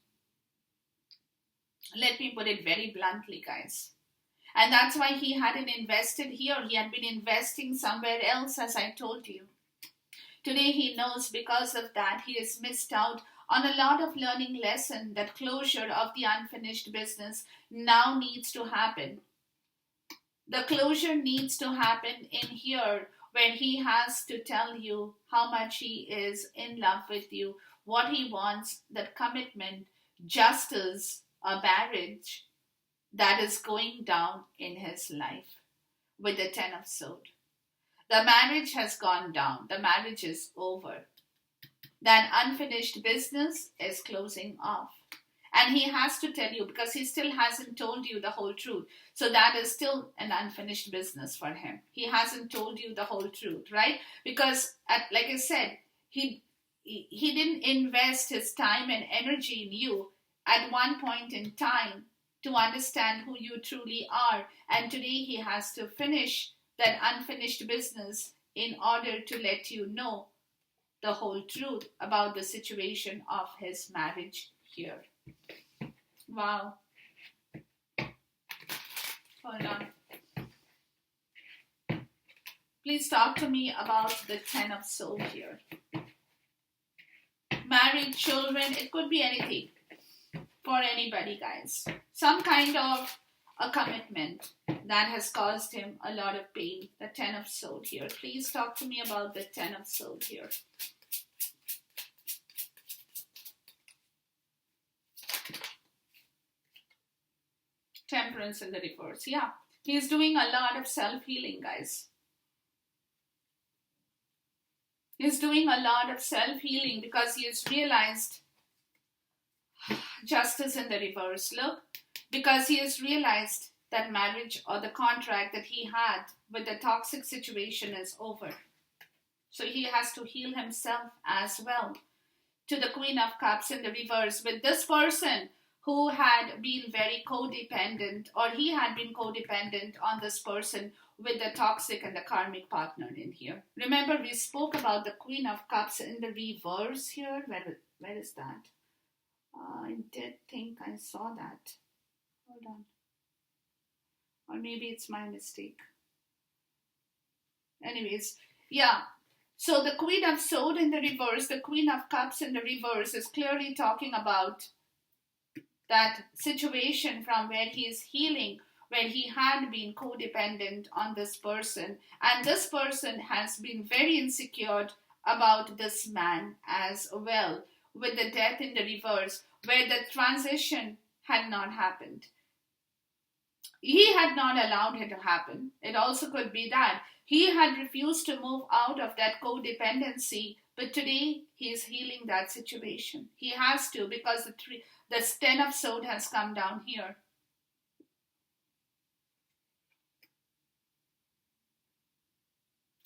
Let me put it very bluntly, guys. And that's why he hadn't invested here. He had been investing somewhere else, as I told you. Today he knows because of that he has missed out on a lot of learning lesson. That closure of the unfinished business now needs to happen. The closure needs to happen in here where he has to tell you how much he is in love with you, what he wants, that commitment, justice, a marriage that is going down in his life with the 10 of Swords. The marriage has gone down. The marriage is over. That unfinished business is closing off. And he has to tell you because he still hasn't told you the whole truth. So that is still an unfinished business for him. He hasn't told you the whole truth, right? Because, like I said, he didn't invest his time and energy in you at one point in time to understand who you truly are. And today he has to finish that unfinished business in order to let you know the whole truth about the situation of his marriage here. Wow. Hold on. Please talk to me about the 10 of Swords here. Married, children, it could be anything for anybody, guys. Some kind of a commitment that has caused him a lot of pain. The 10 of Swords here. Please talk to me about the 10 of Swords here. Temperance in the reverse. Yeah, he's doing a lot of self-healing, guys. He's doing a lot of self-healing because he has realized justice in the reverse. Look, because he has realized that marriage or the contract that he had with the toxic situation is over. So he has to heal himself as well. To the Queen of Cups in the reverse, with this person who had been very codependent, or he had been codependent on this person with the toxic and the karmic partner in here. Remember, we spoke about the Queen of Cups in the reverse here. Where is that? I did think I saw that. Hold on. Or maybe it's my mistake. Anyways, yeah. So the Queen of Swords in the reverse, the Queen of Cups in the reverse is clearly talking about that situation from where he is healing, where he had been codependent on this person. And this person has been very insecure about this man as well, with the death in the reverse, where the transition had not happened. He had not allowed it to happen. It also could be that he had refused to move out of that codependency, but today he is healing that situation. He has to, because the 10 of Swords has come down here.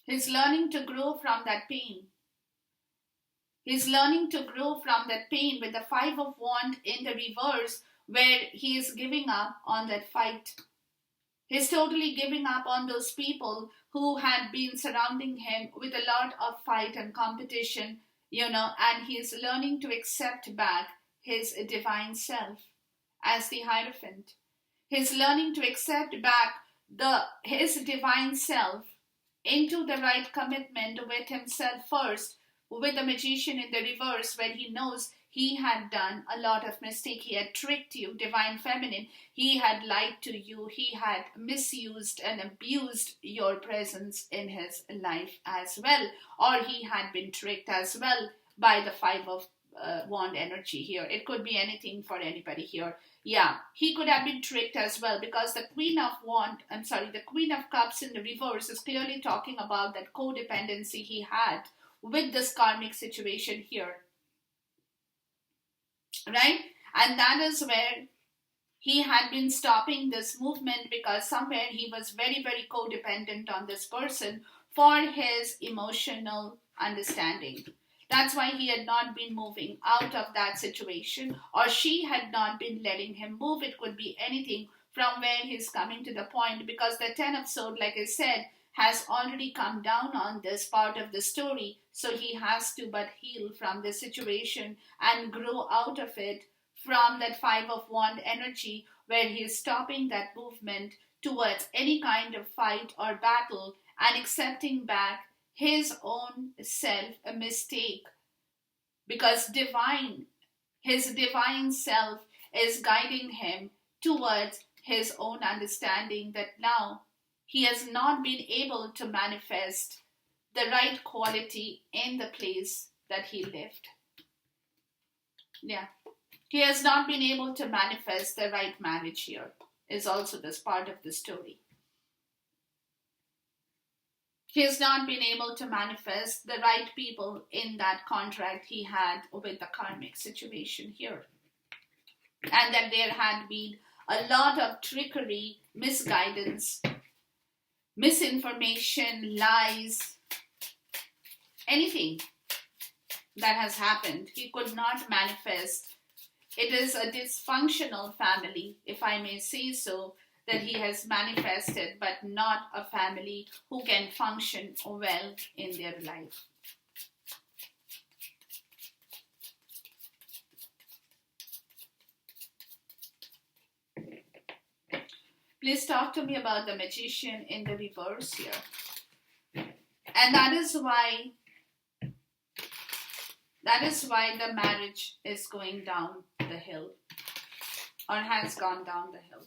He's learning to grow from that pain. He's learning to grow from that pain with the 5 of Wands in the reverse, where he is giving up on that fight. He's totally giving up on those people who had been surrounding him with a lot of fight and competition, and he's learning to accept back his divine self as the Hierophant. He's learning to accept back his divine self into the right commitment with himself first, with the Magician in the reverse, where he knows he had done a lot of mistake. He had tricked you, Divine Feminine. He had lied to you. He had misused and abused your presence in his life as well. Or he had been tricked as well by the 5 of Wand energy here. It could be anything for anybody here. Yeah, he could have been tricked as well, because the Queen of Cups in the reverse is clearly talking about that codependency he had with this karmic situation here. Right? And that is where he had been stopping this movement, because somewhere he was very, very codependent on this person for his emotional understanding. That's why he had not been moving out of that situation, or she had not been letting him move. It could be anything from where he's coming to the point, because the Ten of Swords, like I said, has already come down on this part of the story. So he has to but heal from the situation and grow out of it from that Five of Wands energy, where he is stopping that movement towards any kind of fight or battle and accepting back his own self a mistake, because his divine self is guiding him towards his own understanding that now he has not been able to manifest the right quality in the place that he lived. Yeah. He has not been able to manifest the right marriage here, is also this part of the story. He has not been able to manifest the right people in that contract he had with the karmic situation here. And that there had been a lot of trickery, misguidance, misinformation, lies, anything that has happened. He could not manifest. It is a dysfunctional family, if I may say so, that he has manifested, but not a family who can function well in their life. Please talk to me about the Magician in the reverse here. And that is why the marriage is going down the hill, or has gone down the hill.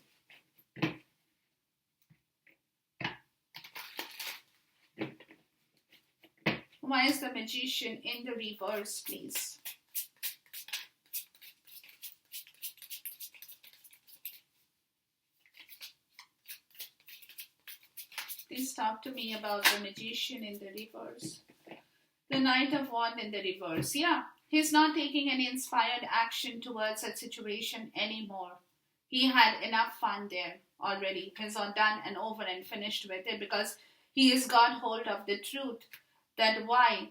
Why is the Magician in the reverse, please? Please talk to me about the Magician in the reverse. The Knight of Wands in the reverse. Yeah, he's not taking any inspired action towards that situation anymore. He had enough fun there already. He's all done and over and finished with it, because he has got hold of the truth that why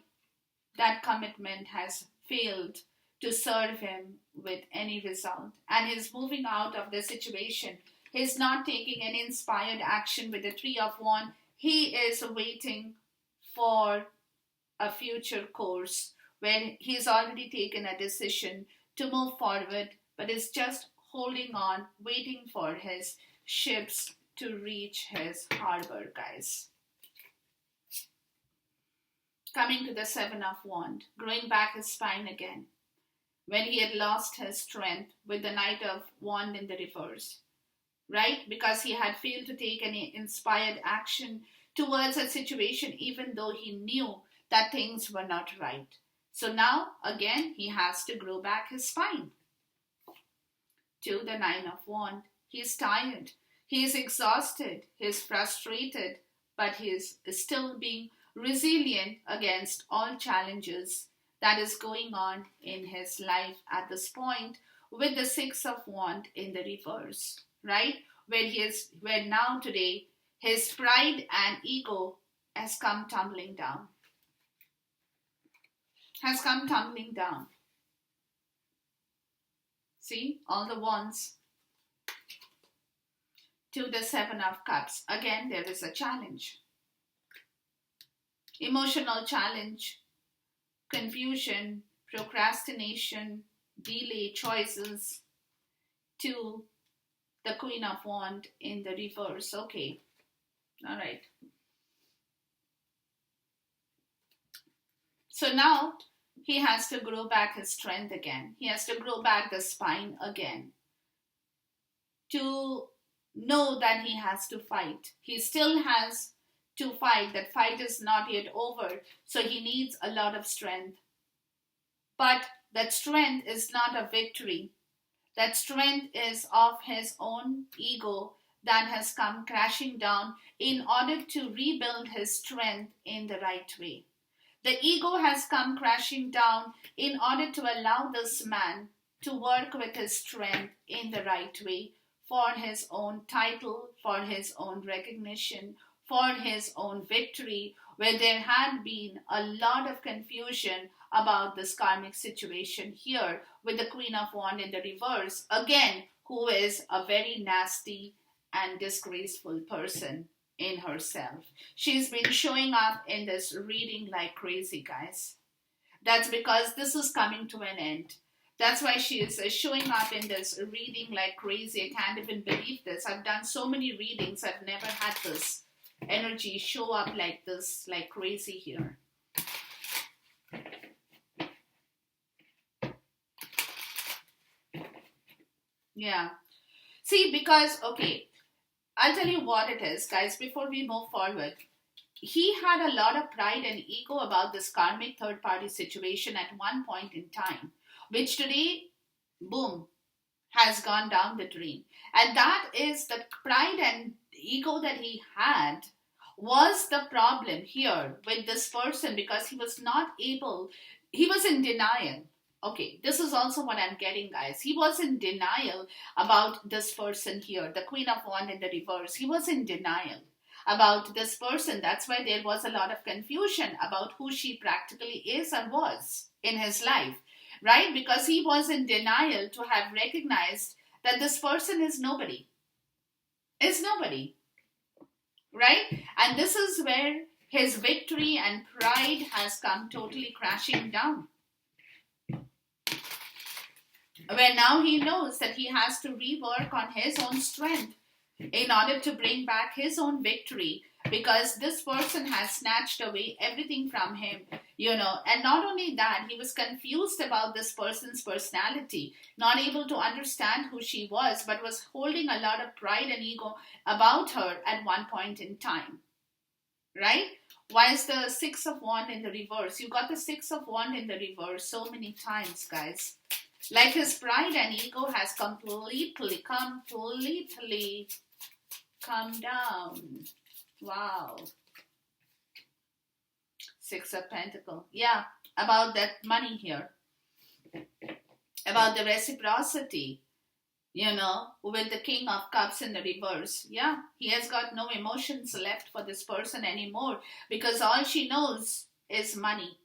that commitment has failed to serve him with any result. And he's moving out of the situation. He's not taking any inspired action with the Three of Wands. He is waiting for a future course where he's already taken a decision to move forward, but is just holding on, waiting for his ships to reach his harbor, guys. Coming to the Seven of Wands, growing back his spine again, when he had lost his strength with the Knight of Wands in the reverse, right? Because he had failed to take any inspired action towards a situation, even though he knew that things were not right. So now, again, he has to grow back his spine. To the Nine of Wands, he is tired, he is exhausted, he is frustrated, but he is still being resilient against all challenges that is going on in his life at this point, with the Six of Wands in the reverse, right? Where now today his pride and ego has come tumbling down. See, all the wands. To the Seven of Cups. Again, there is a challenge. Emotional challenge, confusion, procrastination, delay, choices. To the Queen of Wands in the reverse. Okay. All right. So now he has to grow back his strength again. He has to grow back the spine again. To know that he has to fight. He still has to fight. That fight is not yet over. So he needs a lot of strength. But that strength is not a victory. That strength is of his own ego that has come crashing down in order to rebuild his strength in the right way. The ego has come crashing down in order to allow this man to work with his strength in the right way for his own title, for his own recognition, for his own victory, where there had been a lot of confusion about this karmic situation here with the Queen of Wands in the reverse, again, who is a very nasty and disgraceful person in herself. She's been showing up in this reading like crazy, guys. That's because this is coming to an end. That's why she is showing up in this reading like crazy. I can't even believe this. I've done so many readings. I've never had this energy show up like this, like crazy here. Yeah. See, because, okay, I'll tell you what it is, guys, before we move forward. He had a lot of pride and ego about this karmic third party situation at one point in time, which today, boom, has gone down the drain. And that is the pride and ego that he had was the problem here with this person, because he was not able, he was in denial. Okay, this is also what I'm getting, guys. He was in denial about this person here, the Queen of Wands in the reverse. He was in denial about this person. That's why there was a lot of confusion about who she practically is and was in his life, right? Because he was in denial to have recognized that this person is nobody, right? And this is where his victory and pride has come totally crashing down, where now he knows that he has to rework on his own strength in order to bring back his own victory, because this person has snatched away everything from him, and not only that, he was confused about this person's personality, not able to understand who she was, but was holding a lot of pride and ego about her at one point in time, right? Why is the Six of Wands in the reverse? You got the Six of Wands in the reverse so many times, guys. Like his pride and ego has completely come down. Wow. Six of Pentacles. Yeah, about that money here. About the reciprocity, with the King of Cups in the reverse. Yeah, he has got no emotions left for this person anymore, because all she knows is money.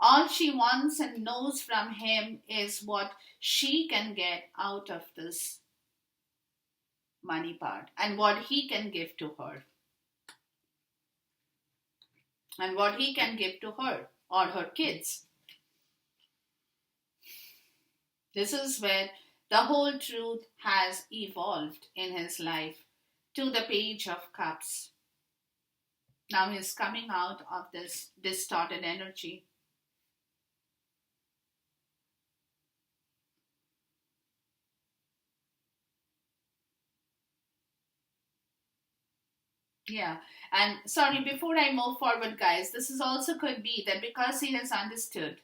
All she wants and knows from him is what she can get out of this money part and what he can give to her. And what he can give to her or her kids. This is where the whole truth has evolved in his life to the Page of Cups. Now he's coming out of this distorted energy. Yeah, and sorry, before I move forward, guys, this is also could be that because he has understood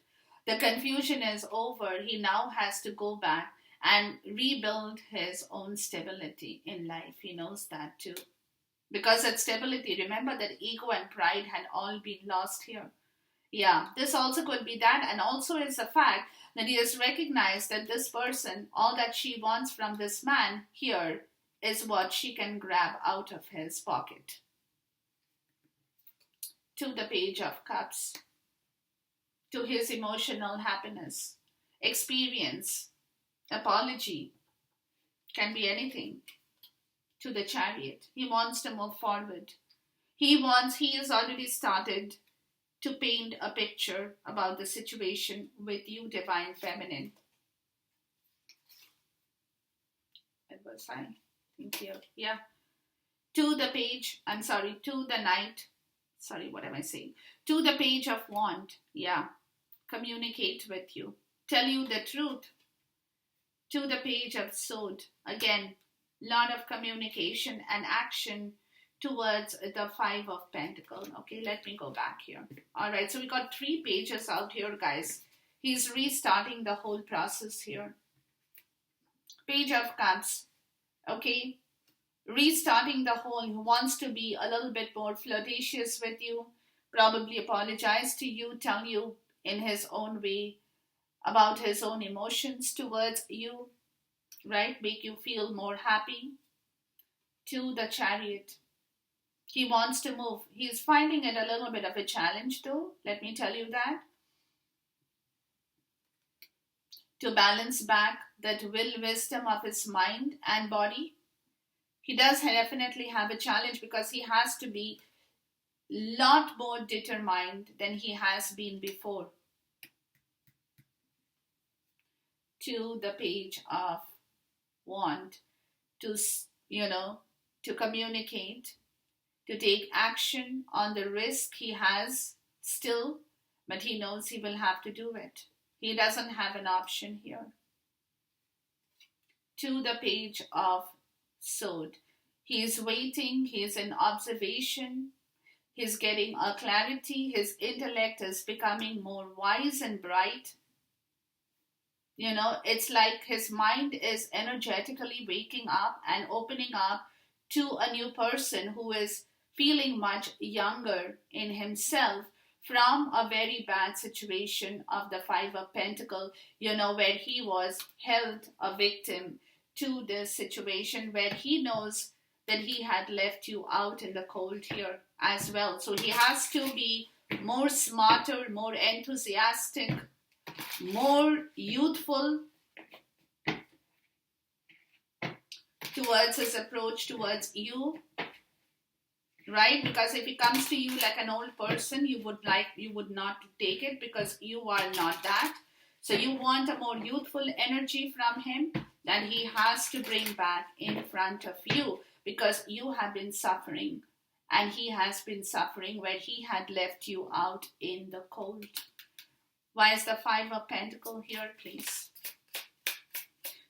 the confusion is over, he now has to go back and rebuild his own stability in life. He knows that too. Because that stability, remember that ego and pride had all been lost here. Yeah, this also could be that, and also is the fact that he has recognized that this person, all that she wants from this man here is what she can grab out of his pocket. To the Page of Cups, to his emotional happiness, experience, apology, can be anything. To the Chariot, he wants to move forward. He has already started to paint a picture about the situation with you, Divine Feminine. That was fine. Thank you. Yeah. To the Knight. Sorry, what am I saying? To the Page of Wands. Yeah. Communicate with you. Tell you the truth. To the Page of Sword. Again, lot of communication and action towards the Five of Pentacles. Okay, let me go back here. All right, so we got 3 pages out here, guys. He's restarting the whole process here. Page of Cups. Okay, restarting the whole. He wants to be a little bit more flirtatious with you, probably apologize to you, tell you in his own way about his own emotions towards you, right? Make you feel more happy. To the Chariot. He wants to move. He's finding it a little bit of a challenge though, let me tell you that, to balance back that will wisdom of his mind and body. He does definitely have a challenge because he has to be lot more determined than he has been before. To the page of want, to, to communicate, to take action on the risk he has still, but he knows he will have to do it. He doesn't have an option here. To the page of sword, he is waiting, he is in observation, he's getting a clarity, his intellect is becoming more wise and bright. It's like his mind is energetically waking up and opening up to a new person who is feeling much younger in himself from a very bad situation of the Five of Pentacles, where he was held a victim to this situation where he knows that he had left you out in the cold here as well. So he has to be more smarter, more enthusiastic, more youthful towards his approach towards you, right? Because if he comes to you like an old person, you would not take it because you are not that. So you want a more youthful energy from him that he has to bring back in front of you, because you have been suffering and he has been suffering where he had left you out in the cold. Why is the Five of Pentacles here, please?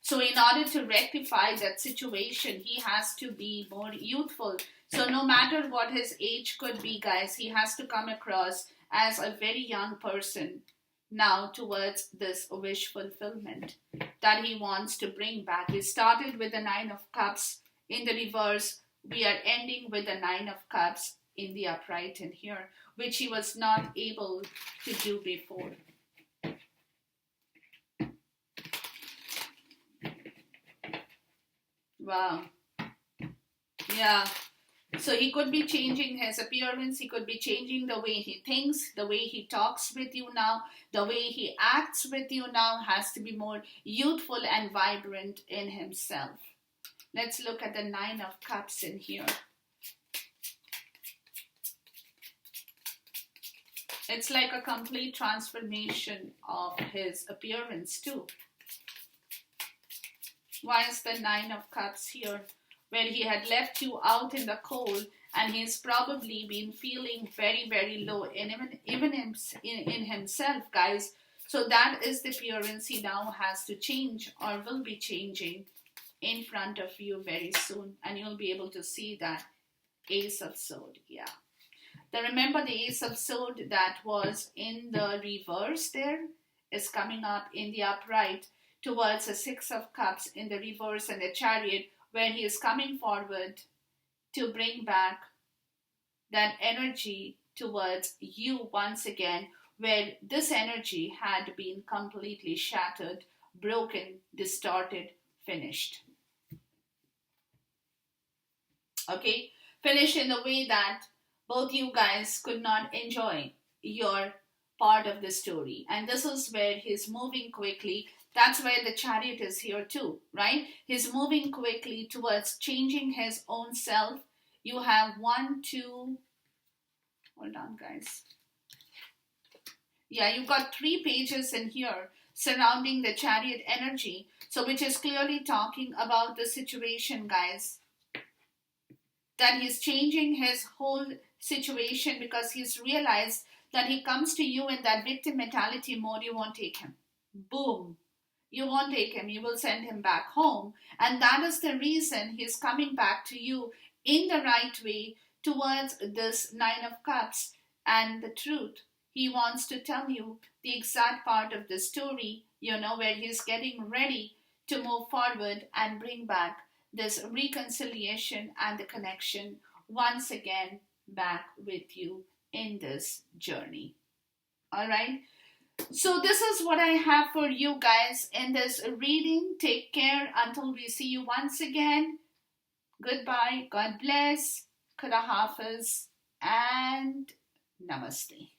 So in order to rectify that situation, he has to be more youthful. So no matter what his age could be, guys, he has to come across as a very young person now towards this wish fulfillment that he wants to bring back. We started with the Nine of Cups in the reverse. We are ending with the Nine of Cups in the upright in here, which he was not able to do before. Wow. Yeah. So he could be changing his appearance. He could be changing the way he thinks, the way he talks with you now, the way he acts with you now has to be more youthful and vibrant in himself. Let's look at the Nine of Cups in here. It's like a complete transformation of his appearance too. Why is the Nine of Cups here? Where he had left you out in the cold and he's probably been feeling very, very low, even in himself, guys. So that is the appearance he now has to change or will be changing in front of you very soon. And you'll be able to see that Ace of Swords. Yeah. Remember the Ace of Swords that was in the reverse there is coming up in the upright towards the Six of Cups in the reverse and the Chariot, where he is coming forward to bring back that energy towards you once again, where this energy had been completely shattered, broken, distorted, finished. Okay, finished in the way that both you guys could not enjoy your part of the story. And this is where he's moving quickly. That's where the Chariot is here too, right? He's moving quickly towards changing his own self. You have 1, 2, hold on guys. Yeah, you've got 3 pages in here surrounding the Chariot energy. So which is clearly talking about the situation, guys. That he's changing his whole situation because he's realized that he comes to you in that victim mentality mode. You won't take him. Boom. You won't take him. You will send him back home. And that is the reason he's coming back to you in the right way towards this Nine of Cups and the truth. He wants to tell you the exact part of the story, where he's getting ready to move forward and bring back this reconciliation and the connection once again back with you in this journey. All right. So this is what I have for you guys in this reading. Take care until we see you once again. Goodbye. God bless. Khuda Hafiz and Namaste.